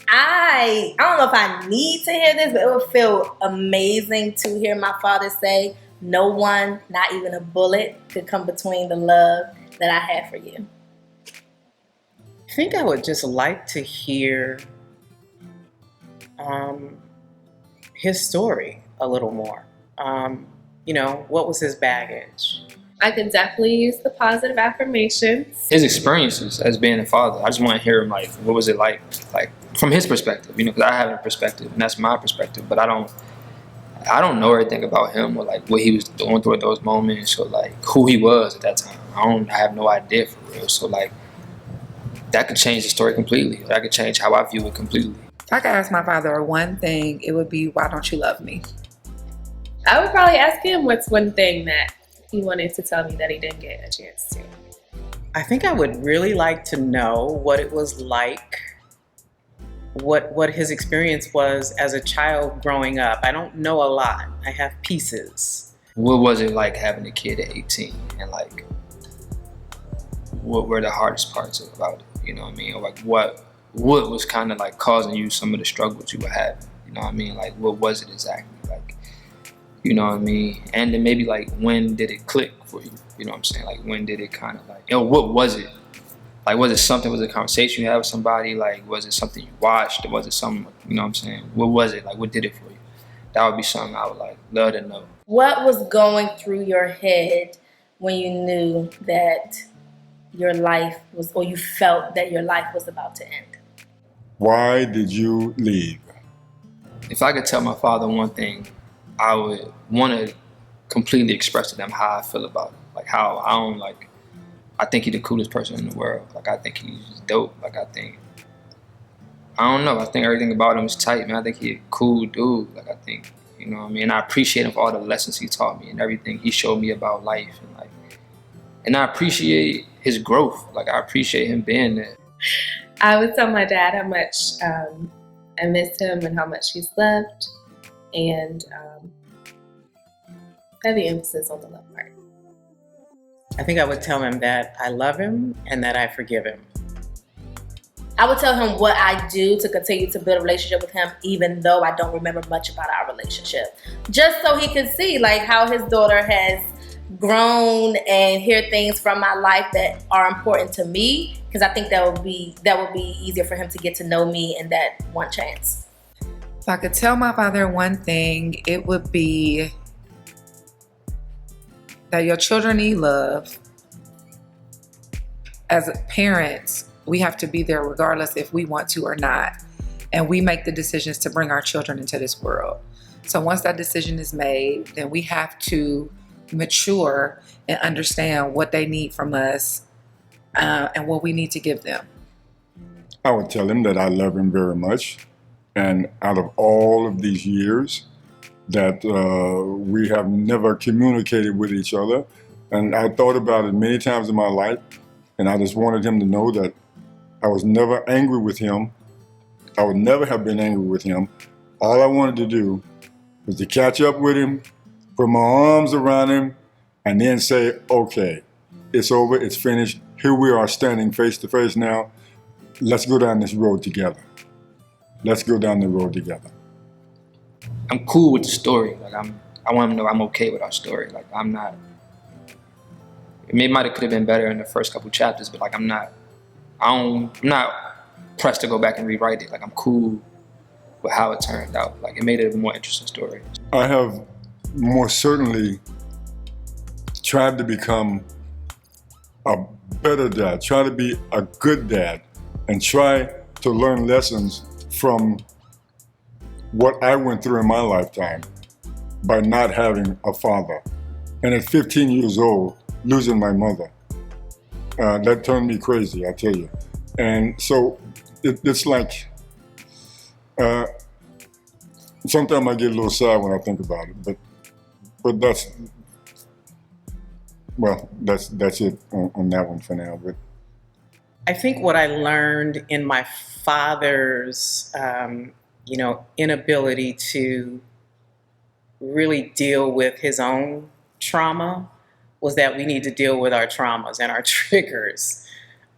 I don't know if I need to hear this, but it would feel amazing to hear my father say, no one, not even a bullet, could come between the love that I have for you. I think I would just like to hear his story a little more. What was his baggage? I could definitely use the positive affirmations. His experiences as being a father, I just want to hear him, like, what was it like from his perspective, because I have a perspective and that's my perspective, but I don't know everything about him or like what he was going through at those moments or like who he was at that time. I have no idea for real. So like that could change the story completely. That could change how I view it completely. If I could ask my father one thing, it would be, why don't you love me? I would probably ask him what's one thing that he wanted to tell me that he didn't get a chance to. I think I would really like to know what it was like, what his experience was as a child growing up. I don't know a lot. I have pieces. What was it like having a kid at 18, and like what were the hardest parts about it? You know what I mean? Or like what was kind of like causing you some of the struggles you were having? You know what I mean? Like what was it exactly? Like, you know what I mean? And then maybe like when did it click for you? You know what I'm saying? Like when did it kind of like, what was it? Like was it a conversation you had with somebody? Like was it something you watched? Or was it something, you know what I'm saying? What was it? Like what did it for you? That would be something I would like love to know. What was going through your head when you knew that your life was, or you felt that your life was about to end? Why did you leave? If I could tell my father one thing, I would want to completely express to them how I feel about him. Like how I think he's the coolest person in the world. Like I think he's dope. Like I think everything about him is tight, man. I think he's a cool dude. Like I think, you know what I mean? I appreciate him for all the lessons he taught me and everything he showed me about life. And I appreciate his growth. Like I appreciate him being there. I would tell my dad how much I miss him and how much he's loved, and heavy emphasis on the love part. I think I would tell him that I love him and that I forgive him. I would tell him what I do to continue to build a relationship with him, even though I don't remember much about our relationship. Just so he could see like how his daughter has grown and hear things from my life that are important to me. Because I think that would be easier for him to get to know me in that one chance. If I could tell my father one thing, it would be that your children need love. As parents, we have to be there regardless if we want to or not. And we make the decisions to bring our children into this world. So once that decision is made, then we have to mature and understand what they need from us and what we need to give them. I would tell him that I love him very much. And out of all of these years that we have never communicated with each other. And I thought about it many times in my life. And I just wanted him to know that I was never angry with him. I would never have been angry with him. All I wanted to do was to catch up with him, put my arms around him, and then say, okay, it's over, it's finished. Here we are standing face to face now. Let's go down this road together. Let's go down the road together. I'm cool with the story. Like I want them to know I'm okay with our story. Like I'm not. It might have could have been better in the first couple chapters, but like I'm not pressed to go back and rewrite it. Like I'm cool with how it turned out. Like it made it a more interesting story. I have more certainly tried to become a better dad, try to be a good dad, and try to learn lessons from what I went through in my lifetime by not having a father. And at 15 years old, losing my mother, that turned me crazy, I tell you. And so it's like, sometimes I get a little sad when I think about it, but that's it on that one for now. But I think what I learned in my father's, inability to really deal with his own trauma was that we need to deal with our traumas and our triggers.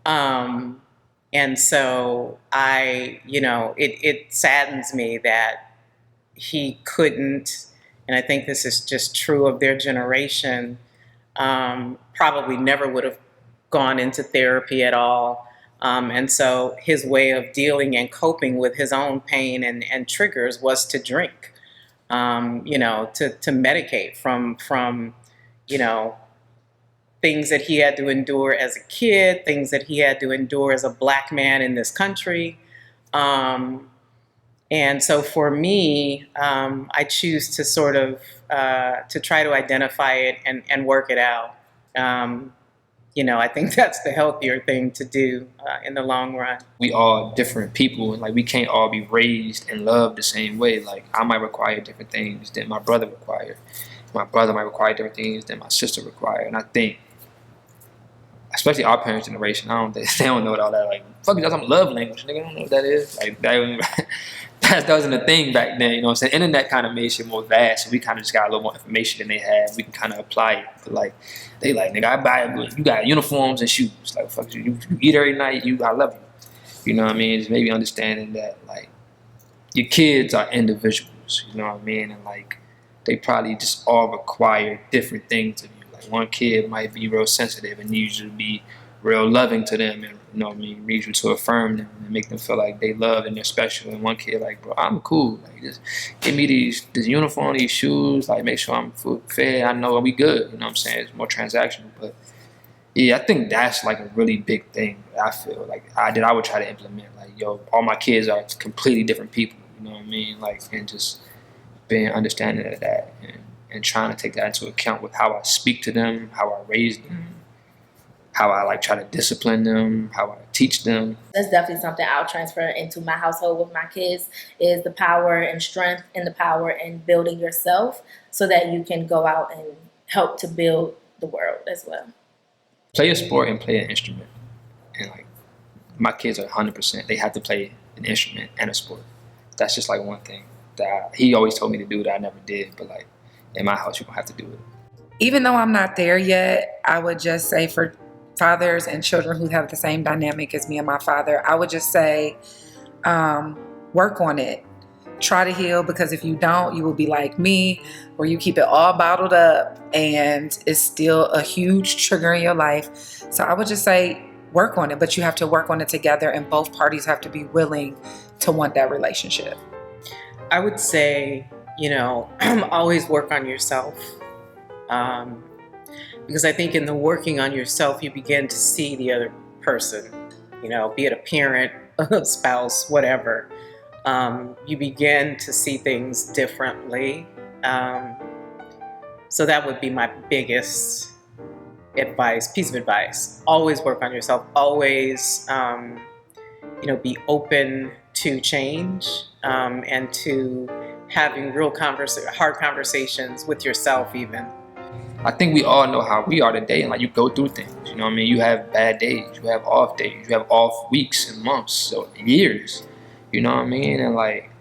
And so it saddens me that he couldn't, and I think this is just true of their generation, probably never would have gone into therapy at all. And so his way of dealing and coping with his own pain and triggers was to drink, to medicate from things that he had to endure as a kid, things that he had to endure as a Black man in this country. And so for me, I choose to sort of to try to identify it and work it out. I think that's the healthier thing to do in the long run. We all different people, and like we can't all be raised and loved the same way. Like I might require different things than my brother required. My brother might require different things than my sister required. And I think, especially our parents' generation, they don't know what all that. Like, fuck, that's some love language, nigga. I don't know what that is. Like that wasn't a thing back then. You know what I'm saying? Internet kind of made shit more vast, so we kind of just got a little more information than they had. We can kind of apply it. But like, they like, nigga, I buy you got uniforms and shoes. Like, fuck you eat every night. I love you. You know what I mean? Just maybe understanding that like your kids are individuals. You know what I mean? And like they probably just all require different things of you. Like one kid might be real sensitive and needs you to be real loving to them, and you know what I mean, needs you to affirm them and make them feel like they love and they're special. And one kid like, bro, I'm cool. Like just give me this uniform, these shoes, like make sure I'm fed. I know we good. You know what I'm saying? It's more transactional. But yeah, I think that's like a really big thing that I feel like I would try to implement. Like, yo, all my kids are completely different people. You know what I mean? Like, and just being understanding of that and trying to take that into account with how I speak to them, how I raise them, how I like try to discipline them, how I teach them. That's definitely something I'll transfer into my household with my kids, is the power and strength and the power in building yourself so that you can go out and help to build the world as well. Play a sport and play an instrument. And like my kids are 100%, they have to play an instrument and a sport. That's just like one thing that he always told me to do that I never did, but like in my house, you're gonna have to do it. Even though I'm not there yet, I would just say for fathers and children who have the same dynamic as me and my father, I would just say, work on it. Try to heal, because if you don't, you will be like me, where you keep it all bottled up and it's still a huge trigger in your life. So I would just say, work on it, but you have to work on it together, and both parties have to be willing to want that relationship. I would say, always work on yourself. Because I think in the working on yourself, you begin to see the other person, be it a parent, a spouse, whatever. You begin to see things differently. So that would be my biggest piece of advice. Always work on yourself. Always, be open to change and to having real hard conversations with yourself even. I think we all know how we are today, and like you go through things, you know what I mean? You have bad days, you have off days, you have off weeks and months, so years, you know what I mean? And like,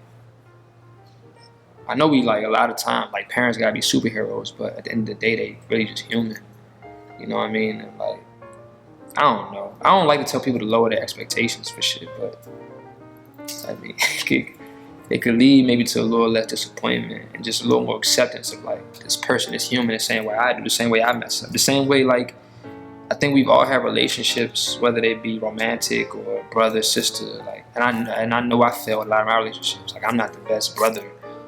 I know we like a lot of times, like parents gotta be superheroes, but at the end of the day, they really just human, you know what I mean? And like, I don't know. I don't like to tell people to lower their expectations for shit, but I mean, it could lead maybe to a little less disappointment and just a little more acceptance of like, this person is human the same way I do, the same way I mess up, the same way like, I think we've all had relationships, whether they be romantic or brother, sister, like, and I know I failed a lot of my relationships. Like, I'm not the best brother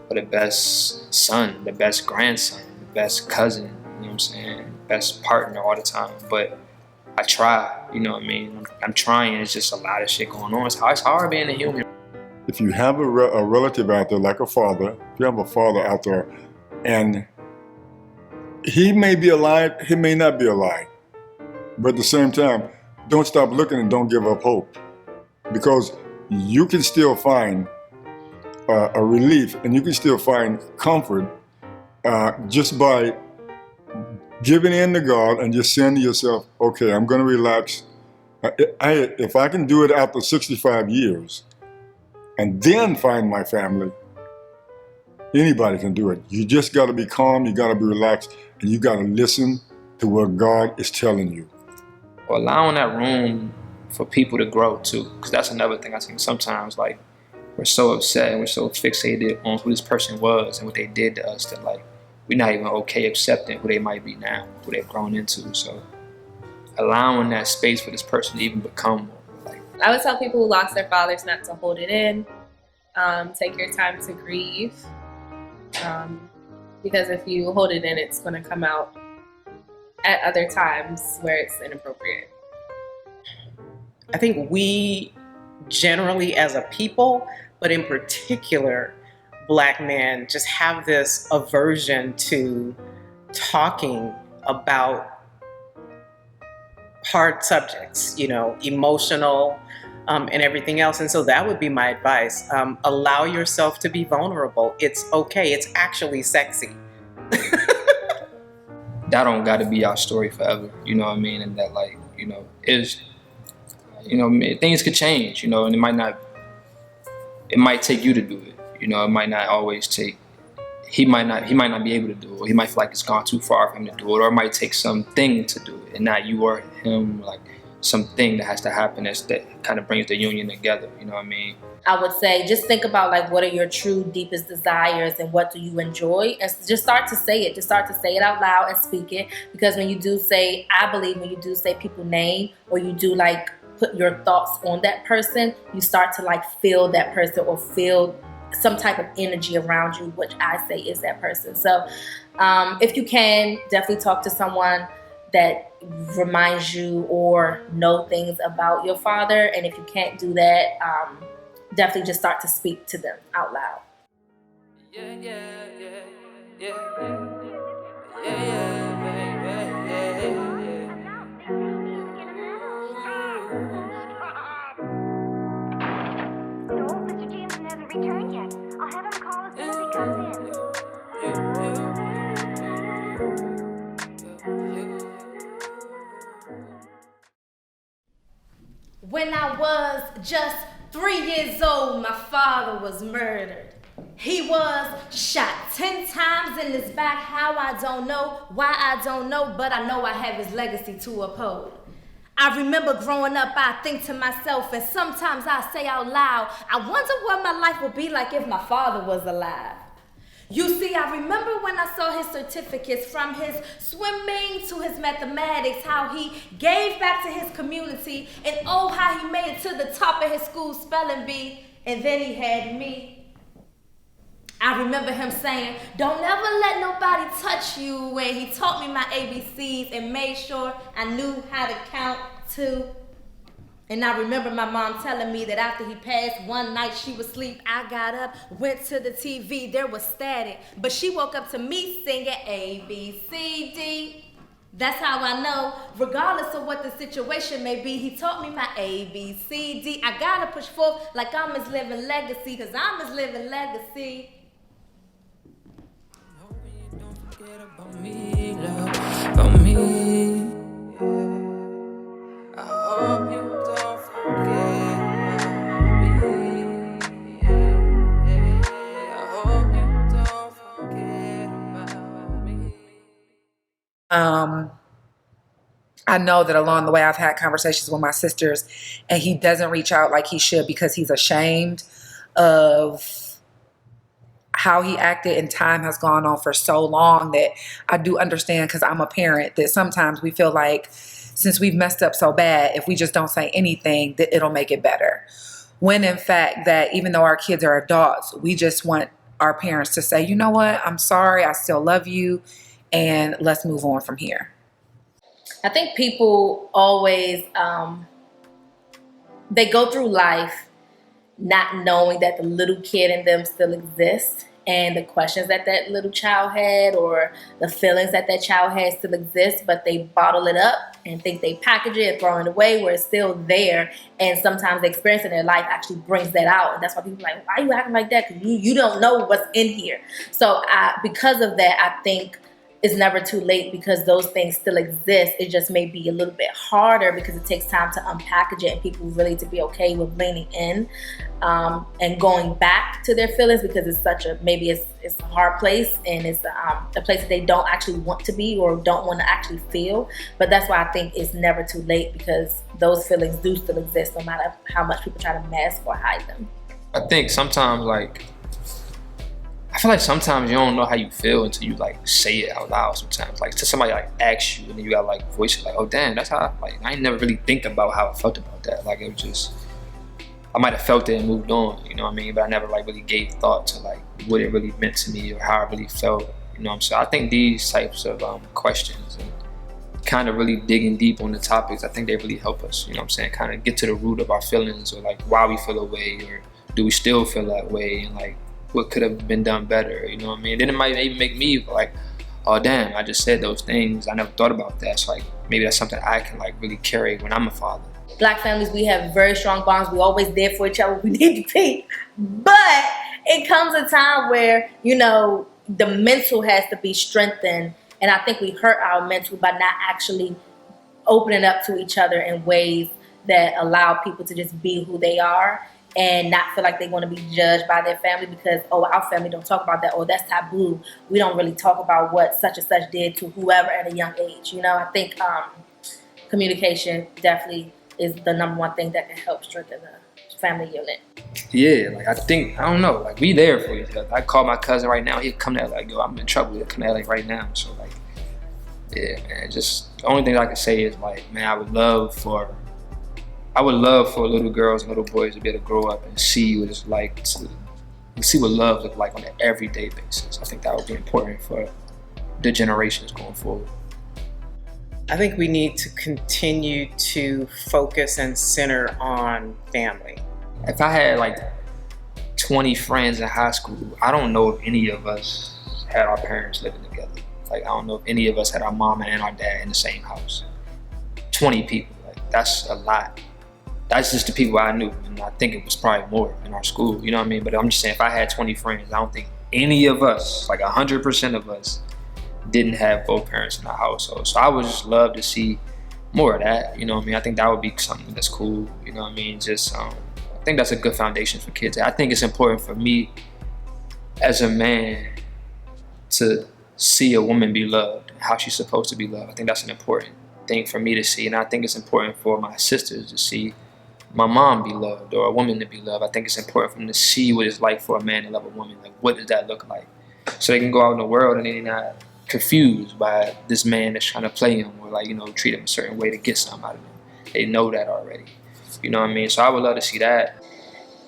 or the best son, the best grandson, the best cousin, you know what I'm saying, best partner all the time, but I try, you know what I mean? I'm trying, it's just a lot of shit going on. It's hard being a human. If you have a relative out there, like a father, if you have a father out there, and he may be alive, he may not be alive, but at the same time, don't stop looking and don't give up hope, because you can still find a relief and you can still find comfort just by giving in to God and just saying to yourself, okay, I'm going to relax. If I can do it after 65 years and then find my family, anybody can do it. You just got to be calm, you got to be relaxed, and you got to listen to what God is telling you. Allowing that room for people to grow too, because that's another thing I think sometimes, like, we're so upset and we're so fixated on who this person was and what they did to us that like we're not even okay accepting who they might be now, who they've grown into. So allowing that space for this person to even become more, like, I would tell people who lost their fathers not to hold it in. Take your time to grieve, because if you hold it in, it's going to come out at other times where it's inappropriate. I think we generally as a people, but in particular, Black men just have this aversion to talking about hard subjects, you know, emotional and everything else. And so that would be my advice. Allow yourself to be vulnerable. It's okay. It's actually sexy. That don't got to be our story forever, you know what I mean? And that, like, you know, is, you know, things could change, you know, and it might take you to do it, you know, it might not always take, he might not be able to do it, or he might feel like it's gone too far for him to do it, or it might take something to do it, and not you or him, like something that has to happen that kind of brings the union together, you know what I mean? I would say just think about like what are your true deepest desires and what do you enjoy, and just start to say it. Just start to say it out loud and speak it, because when you do say, I believe when you do say people's name, or you do like put your thoughts on that person, you start to like feel that person or feel some type of energy around you, which I say is that person. So if you can, definitely talk to someone that reminds you or know things about your father. And if you can't do that, definitely just start to speak to them out loud. Returned yet. I'll have him call as soon as he comes in. When I was just 3 years old, my father was murdered. He was shot 10 times in his back. How, I don't know. Why, I don't know. But I know I have his legacy to uphold. I remember growing up, I think to myself, and sometimes I say out loud, I wonder what my life would be like if my father was alive. You see, I remember when I saw his certificates, from his swimming to his mathematics, how he gave back to his community, and oh, how he made it to the top of his school spelling bee, and then he had me. I remember him saying, don't ever let nobody touch you, and he taught me my ABCs and made sure I knew how to count too. And I remember my mom telling me that after he passed, one night she was asleep, I got up, went to the TV, there was static, but she woke up to me singing A, B, C, D. That's how I know, regardless of what the situation may be, he taught me my A, B, C, D. I gotta push forth like I'm his living legacy, cause I'm his living legacy. Don't forget about me, love. I know that along the way I've had conversations with my sisters, and he doesn't reach out like he should because he's ashamed of how he acted, and time has gone on for so long that I do understand, because I'm a parent, that sometimes we feel like since we've messed up so bad, if we just don't say anything, that it'll make it better. When in fact that even though our kids are adults, we just want our parents to say, you know what, I'm sorry, I still love you, and let's move on from here. I think people always, they go through life not knowing that the little kid in them still exists, and the questions that that little child had or the feelings that that child had still exist, but they bottle it up and think they package it and throw it away where it's still there. And sometimes the experience in their life actually brings that out. And that's why people are like, why are you acting like that? Because you don't know what's in here. So because of that, I think it's never too late, because those things still exist. It just may be a little bit harder because it takes time to unpackage it, and people really to be okay with leaning in and going back to their feelings, because it's such a, maybe it's a hard place, and it's a place that they don't actually want to be or don't want to actually feel. But that's why I think it's never too late, because those feelings do still exist no matter how much people try to mask or hide them. I think sometimes, I feel like sometimes you don't know how you feel until you say it out loud. Sometimes to somebody asks you, and then you got voice it oh damn, that's how I ain't never really think about how I felt about that. It was just, I might have felt it and moved on, you know what I mean? But I never really gave thought to what it really meant to me or how I really felt, you know what I'm saying? I think these types of questions and kind of really digging deep on the topics, I think they really help us, you know what I'm saying? Kind of get to the root of our feelings, or why we feel a way, or do we still feel that way, and what could have been done better, you know what I mean? Then it might even make me oh damn, I just said those things, I never thought about that. So maybe that's something I can really carry when I'm a father. Black families, we have very strong bonds. We always there for each other when we need to be. But it comes a time where, the mental has to be strengthened. And I think we hurt our mental by not actually opening up to each other in ways that allow people to just be who they are, and not feel like they want to be judged by their family because, our family don't talk about that, that's taboo. We don't really talk about what such and such did to whoever at a young age. I think communication definitely is the number one thing that can help strengthen the family unit. Yeah, I don't know, we there for each other. I call my cousin right now, he'd come there yo, I'm in trouble, he'll come there right now. So yeah, man, just the only thing I can say is man, I would love for little girls and little boys to be able to grow up and see what it's like to see what love looks like on an everyday basis. I think that would be important for the generations going forward. I think we need to continue to focus and center on family. If I had 20 friends in high school, I don't know if any of us had our parents living together. I don't know if any of us had our mom and our dad in the same house. 20 people, that's a lot. That's just the people I knew, and I think it was probably more in our school, you know what I mean? But I'm just saying, if I had 20 friends, I don't think any of us, 100% of us, didn't have both parents in our household. So I would just love to see more of that, you know what I mean? I think that would be something that's cool, you know what I mean? Just, I think that's a good foundation for kids. I think it's important for me as a man to see a woman be loved, how she's supposed to be loved. I think that's an important thing for me to see, and I think it's important for my sisters to see my mom be loved, or a woman to be loved. I think it's important for them to see what it's like for a man to love a woman. What does that look like? So they can go out in the world and they're not confused by this man that's trying to play him or treat him a certain way to get something out of him. They know that already. You know what I mean? So I would love to see that.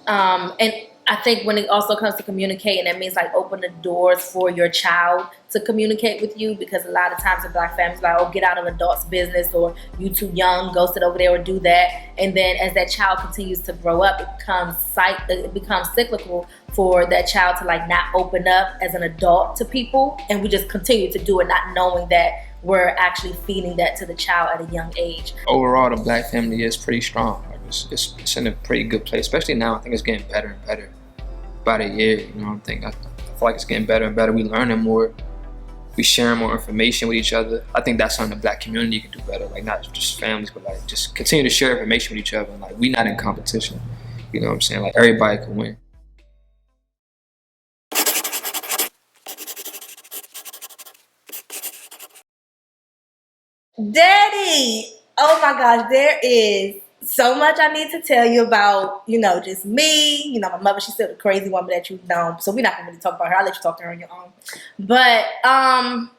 And I think when it also comes to communicating, that means open the doors for your child to communicate with you, because a lot of times in Black families get out of adults' business, or you too young, go sit over there or do that. And then as that child continues to grow up, it becomes cyclical for that child to not open up as an adult to people, and we just continue to do it, not knowing that we're actually feeding that to the child at a young age. Overall, the Black family is pretty strong. It's in a pretty good place, especially now. I think it's getting better and better by the year. You know, I feel like it's getting better and better. We learning more. We sharing more information with each other. I think that's something the Black community can do better. Not just families, but just continue to share information with each other. We not in competition. You know what I'm saying? Everybody can win. Daddy, oh my gosh, there is so much I need to tell you about, just me. My mother, she's still the crazy woman that you've known. So we're not gonna really talk about her. I'll let you talk to her on your own. But I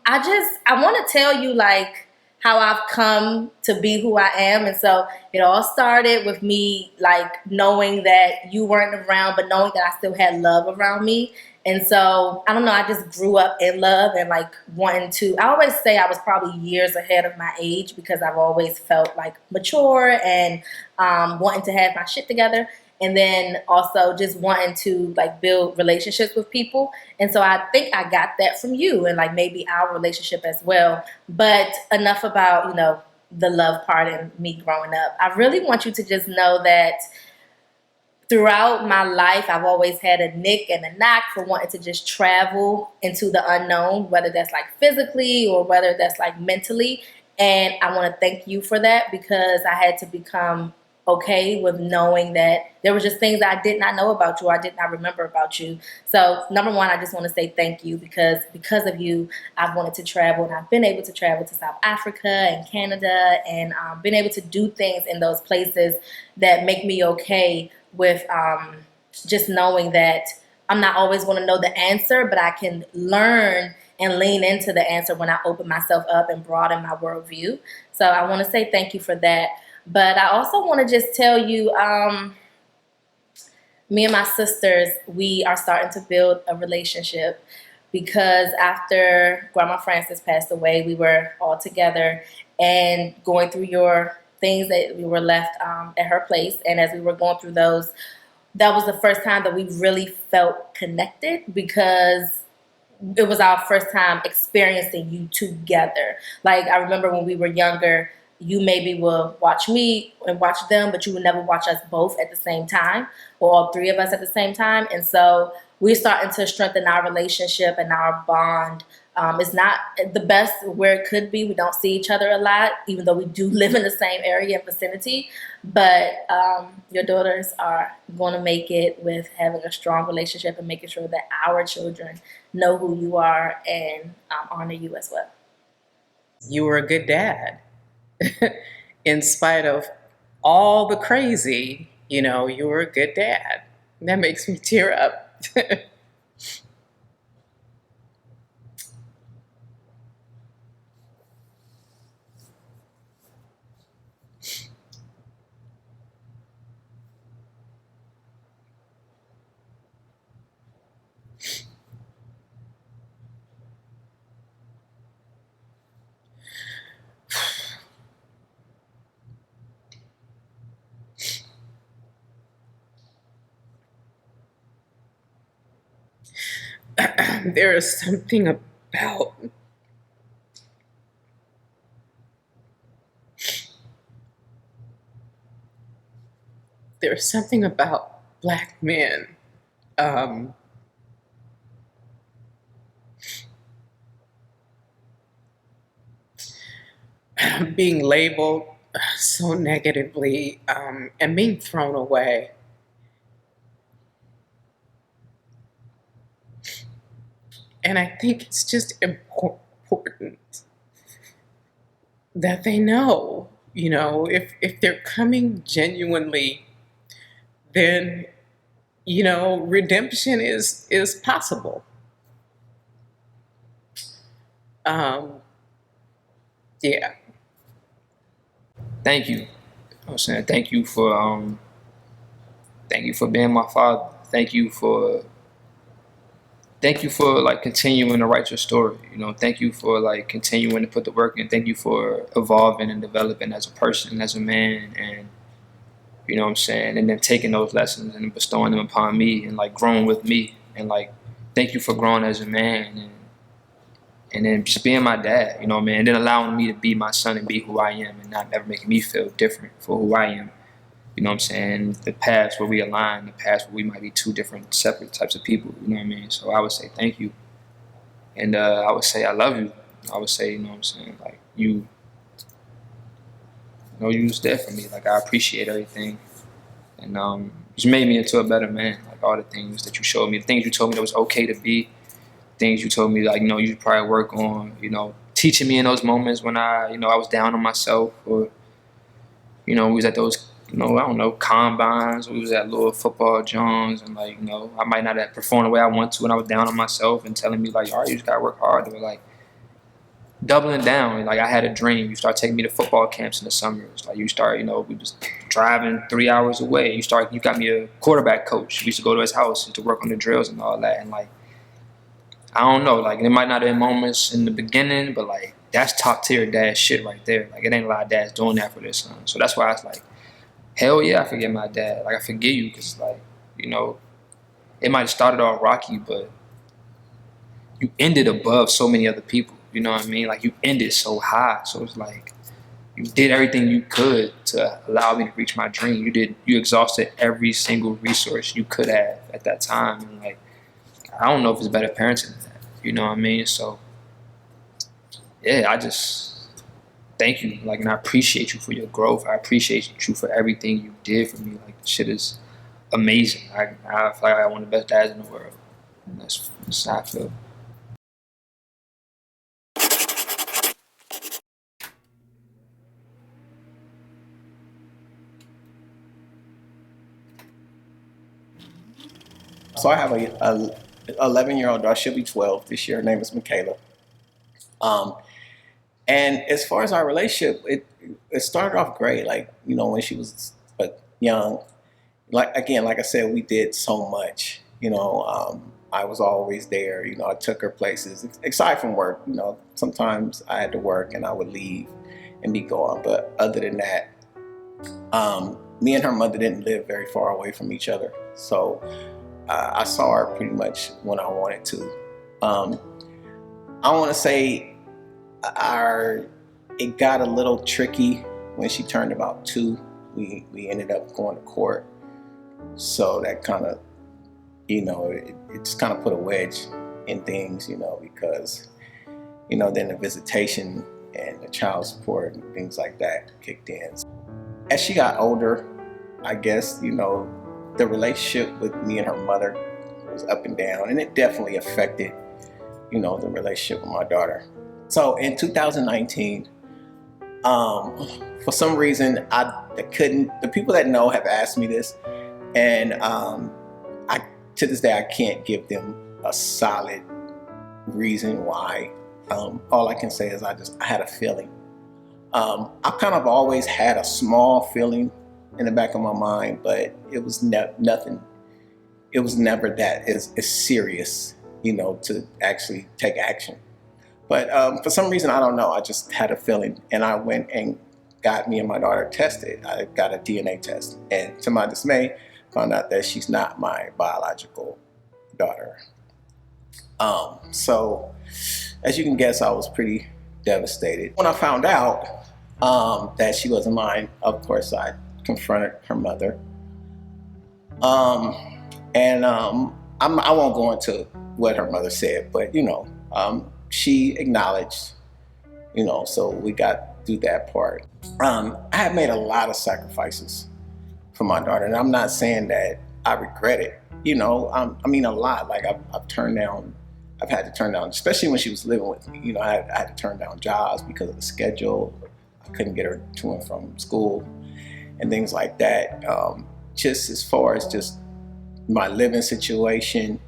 wanna tell you like how I've come to be who I am. And so it all started with me like knowing that you weren't around, but knowing that I still had love around me. And so, I don't know, I just grew up in love and like I always say I was probably years ahead of my age because I've always felt like mature and wanting to have my shit together. And then also just wanting to like build relationships with people. And so I think I got that from you and like maybe our relationship as well. But enough about, the love part and me growing up. I really want you to just know that throughout my life, I've always had a knack and a knack for wanting to just travel into the unknown, whether that's like physically or whether that's like mentally. And I want to thank you for that because I had to become okay with knowing that there was just things that I did not know about you or I did not remember about you. So number one, I just want to say thank you because of you, I've wanted to travel and I've been able to travel to South Africa and Canada and been able to do things in those places that make me okay with just knowing that I'm not always going to know the answer, but I can learn and lean into the answer when I open myself up and broaden my worldview. So I want to say thank you for that. But I also want to just tell you, me and my sisters, we are starting to build a relationship because after Grandma Frances passed away, we were all together and going through your things that we were left at her place. And as we were going through those, that was the first time that we really felt connected because it was our first time experiencing you together. Like I remember when we were younger, you maybe will watch me and watch them, but you would never watch us both at the same time or all three of us at the same time. And so we're starting to strengthen our relationship and our bond. It's not the best where it could be. We don't see each other a lot, even though we do live in the same area and vicinity. But your daughters are going to make it with having a strong relationship and making sure that our children know who you are and honor you as well. You were a good dad. In spite of all the crazy, you were a good dad. That makes me tear up. There is something about Black men being labeled so negatively and being thrown away. And I think it's just important that they know, if they're coming genuinely, then, redemption is possible. Yeah. Thank you. I'm saying thank you for being my father. Thank you for like continuing to write your story. Thank you for like continuing to put the work in. Thank you for evolving and developing as a person, as a man, and what I'm saying, and then taking those lessons and bestowing them upon me and like growing with me. And like thank you for growing as a man and then just being my dad, and then allowing me to be my son and be who I am and not ever making me feel different for who I am. You know what I'm saying? The paths where we align, the paths where we might be two different, separate types of people. You know what I mean? So I would say thank you. And I would say I love you. I would say, you know what I'm saying? Like you was there for me. Like I appreciate everything. And just made me into a better man. Like all the things that you showed me, the things you told me that was okay to be, things you told me like, you should probably work on, teaching me in those moments when I was down on myself, or, we was at those, I don't know, combines, we was at little football Johns, and like, I might not have performed the way I want to when I was down on myself, and telling me like, all right, you just gotta work hard. They were like doubling down. Like, I had a dream. You start taking me to football camps in the summers. Like, you start, we was driving 3 hours away. You got me a quarterback coach. We used to go to his house to work on the drills and all that. And like, I don't know, like, it might not have been moments in the beginning, but like, that's top tier dad shit right there. Like, it ain't a lot of dads doing that for their son. So that's why I was like, hell yeah, I forgive my dad. Like, I forgive you, because like, it might have started off rocky, but you ended above so many other people. You know what I mean? Like, you ended so high. So it's like, you did everything you could to allow me to reach my dream. You exhausted every single resource you could have at that time. And like, I don't know if it's better parenting than that. You know what I mean? So yeah, I just thank you. Like, and I appreciate you for your growth. I appreciate you for everything you did for me. Like, the shit is amazing. I feel like I have one of the best dads in the world. And that's how I feel. So I have a 11-year-old daughter. She'll be 12 this year. Her name is Michaela. And as far as our relationship, it started off great. Like, when she was young, like I said, we did so much. I was always there. I took her places, aside from work. Sometimes I had to work and I would leave and be gone. But other than that, me and her mother didn't live very far away from each other. So I saw her pretty much when I wanted to. I want to say it got a little tricky when she turned about 2. We ended up going to court. So that kind of, it just kind of put a wedge in things, because, then the visitation and the child support and things like that kicked in. As she got older, I guess, the relationship with me and her mother was up and down, and it definitely affected, the relationship with my daughter. So in 2019, for some reason, the people that know have asked me this, and to this day, I can't give them a solid reason why. All I can say is I had a feeling. I kind of always had a small feeling in the back of my mind, but it was nothing. It was never that as serious, to actually take action. But for some reason, I don't know, I just had a feeling, and I went and got me and my daughter tested. I got a DNA test, and to my dismay, found out that she's not my biological daughter. So as you can guess, I was pretty devastated. When I found out that she wasn't mine, of course, I confronted her mother. I won't go into what her mother said, but she acknowledged, so we got through that part. I have made a lot of sacrifices for my daughter, and I'm not saying that I regret it. I mean, a lot. Like, I've had to turn down, especially when she was living with me. I had to turn down jobs because of the schedule. I couldn't get her to and from school and things like that. Just as far as just my living situation,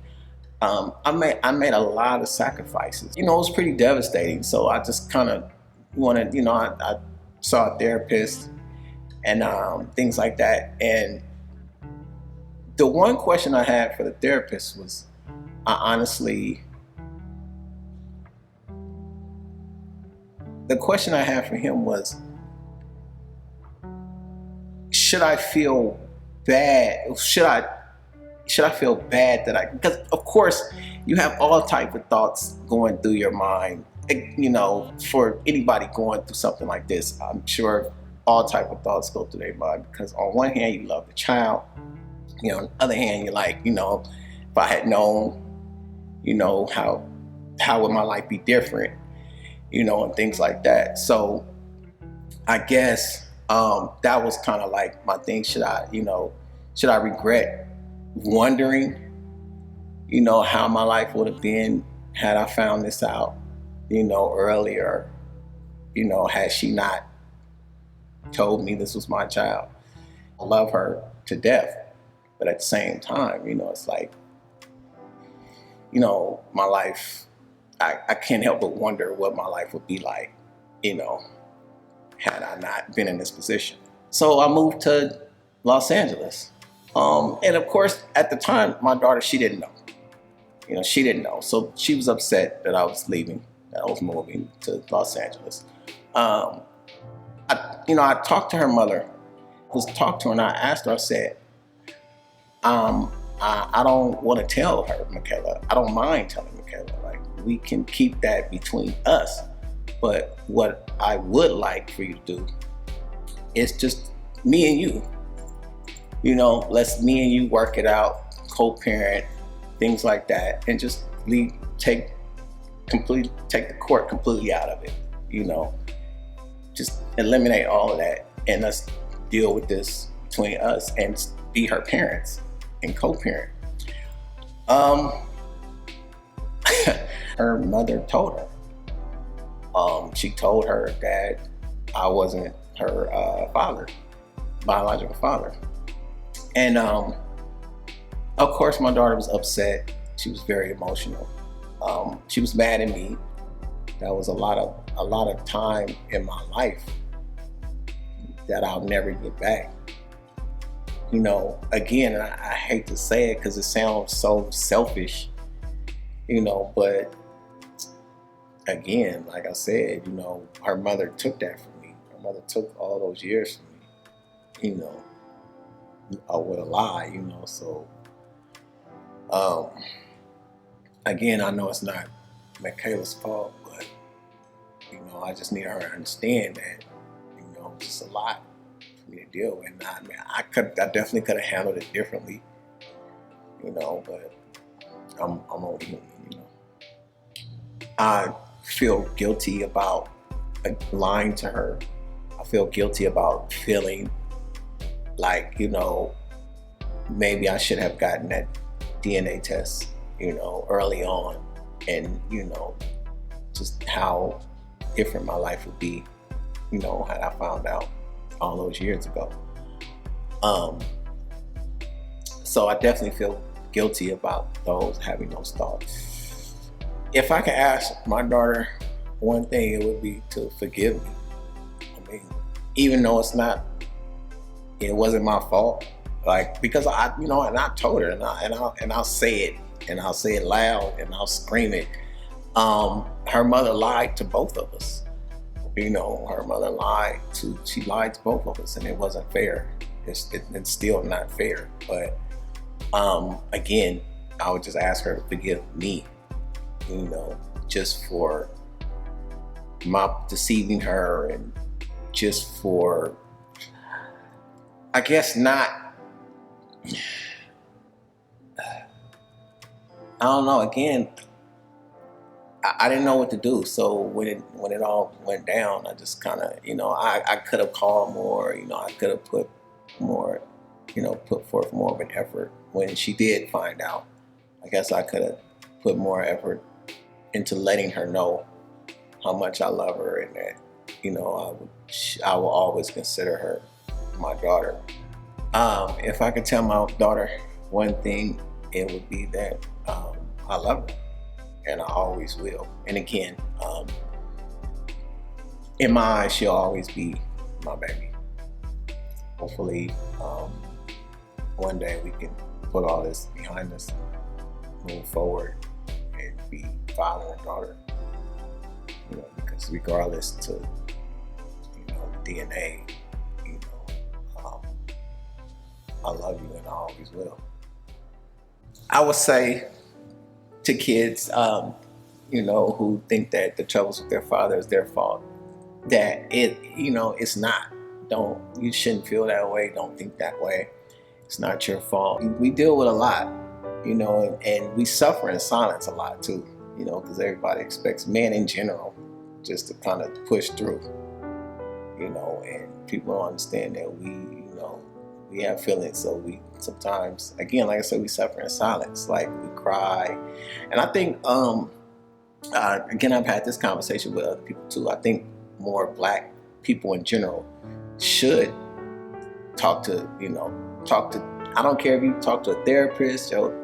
I made a lot of sacrifices. It was pretty devastating. So I just kind of wanted, I saw a therapist and things like that. And the one question I had for the therapist was, the question I had for him was, should I feel bad? Should I feel bad because of course you have all type of thoughts going through your mind, for anybody going through something like this. I'm sure all type of thoughts go through their mind, because on one hand you love the child, on the other hand you're like, if I had known, how would my life be different, and things like that. So I guess that was kind of like my thing. Should I regret wondering, how my life would have been had I found this out, earlier, had she not told me this was my child. I love her to death, but at the same time, it's like, my life, I can't help but wonder what my life would be like, had I not been in this position. So I moved to Los Angeles. And of course, at the time, my daughter, she didn't know. She didn't know. So she was upset that I was leaving, that I was moving to Los Angeles. I talked to her mother, and I asked her, I said, I don't want to tell her, Michaela. I don't mind telling Michaela. Like, we can keep that between us. But what I would like for you to do is just me and you. Let's me and you work it out, co-parent, things like that, and just take the court completely out of it. Just eliminate all of that, and let's deal with this between us and be her parents and co-parent. Her mother told her. She told her that I wasn't her biological father. And of course, my daughter was upset. She was very emotional. She was mad at me. That was a lot of time in my life that I'll never get back. Again, I hate to say it because it sounds so selfish, but again, like I said, her mother took that from me. Her mother took all those years from me, with a lie, so again, I know it's not Michaela's fault, but I just need her to understand that it's just a lot for me to deal with. And I definitely could have handled it differently, but I'm only human. I feel guilty about lying to her. I feel guilty about feeling like, maybe I should have gotten that DNA test, early on, and, just how different my life would be, had I found out all those years ago. So I definitely feel guilty about having those thoughts. If I could ask my daughter one thing, it would be to forgive me. I mean, even though it wasn't my fault, because and I told her, and I'll say it, and I'll say it loud, and I'll scream it. Her mother lied to both of us. Her mother she lied to both of us, and it wasn't fair. It's still not fair. But again, I would just ask her to forgive me, just for my deceiving her, and just for, I guess, not, I don't know, again, I didn't know what to do. So when it all went down, I just kind of, I could have called more, I could have put more, put forth more of an effort when she did find out. I guess I could have put more effort into letting her know how much I love her, and that, I will always consider her my daughter. If I could tell my daughter one thing, it would be that I love her, and I always will. And again, in my eyes, she'll always be my baby. Hopefully, one day we can put all this behind us, move forward, and be father and daughter. Because regardless to DNA, I love you, and I always will. I would say to kids, who think that the troubles with their father is their fault, that it's not. You shouldn't feel that way. Don't think that way. It's not your fault. We deal with a lot, and we suffer in silence a lot too, because everybody expects men in general just to kind of push through, and people don't understand that we have feelings. So we sometimes, again, like I said, we suffer in silence. Like, we cry. And I think again, I've had this conversation with other people too. I think more Black people in general should talk to, I don't care if you talk to a therapist, your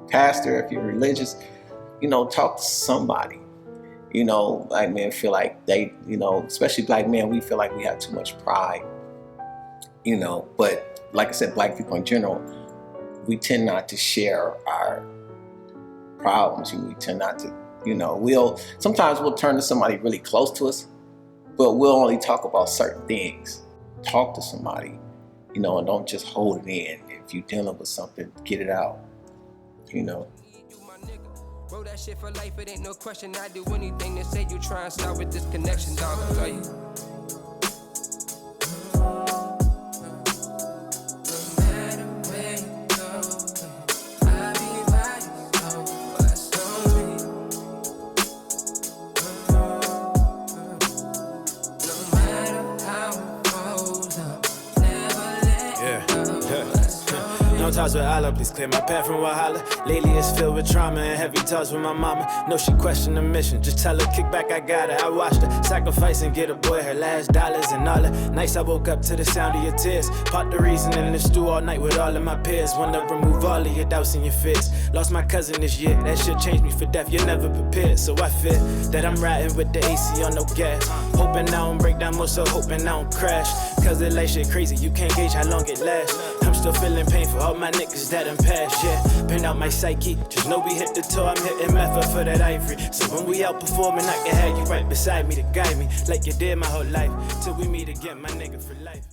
pastor, if you're religious, talk to somebody. Black men feel like they, especially Black men, we feel like we have too much pride, but like I said, Black people in general, we tend not to share our problems. We tend not to, sometimes we'll turn to somebody really close to us, but we'll only talk about certain things. Talk to somebody, and don't just hold it in. If you're dealing with something, get it out, Bro, that shit for life, it ain't no question. I do anything to say you try and start with this connection, dog, I'll tell you. Talks with Allah, please clear my path from Wahala. Lately it's filled with trauma and heavy talks with my mama. No, she questioned the mission, just tell her kick back, I got her. I watched her sacrifice and get a boy her last dollars and all the nights I woke up to the sound of your tears. Popped the reason in the stew all night with all of my peers. Wanna remove all of your doubts and your fears. Lost my cousin this year, that shit changed me for death, you're never prepared. So I fear that I'm riding with the AC on no gas. Hoping I don't break down, more so hoping I don't crash. Cause the life shit crazy, you can't gauge how long it lasts. I'm still feeling pain for all my niggas that done passed, yeah. Been out my psyche, just know we hit the toe, I'm hitting method for that ivory. So when we out performing, I can have you right beside me to guide me, like you did my whole life. Till we meet again, my nigga for life.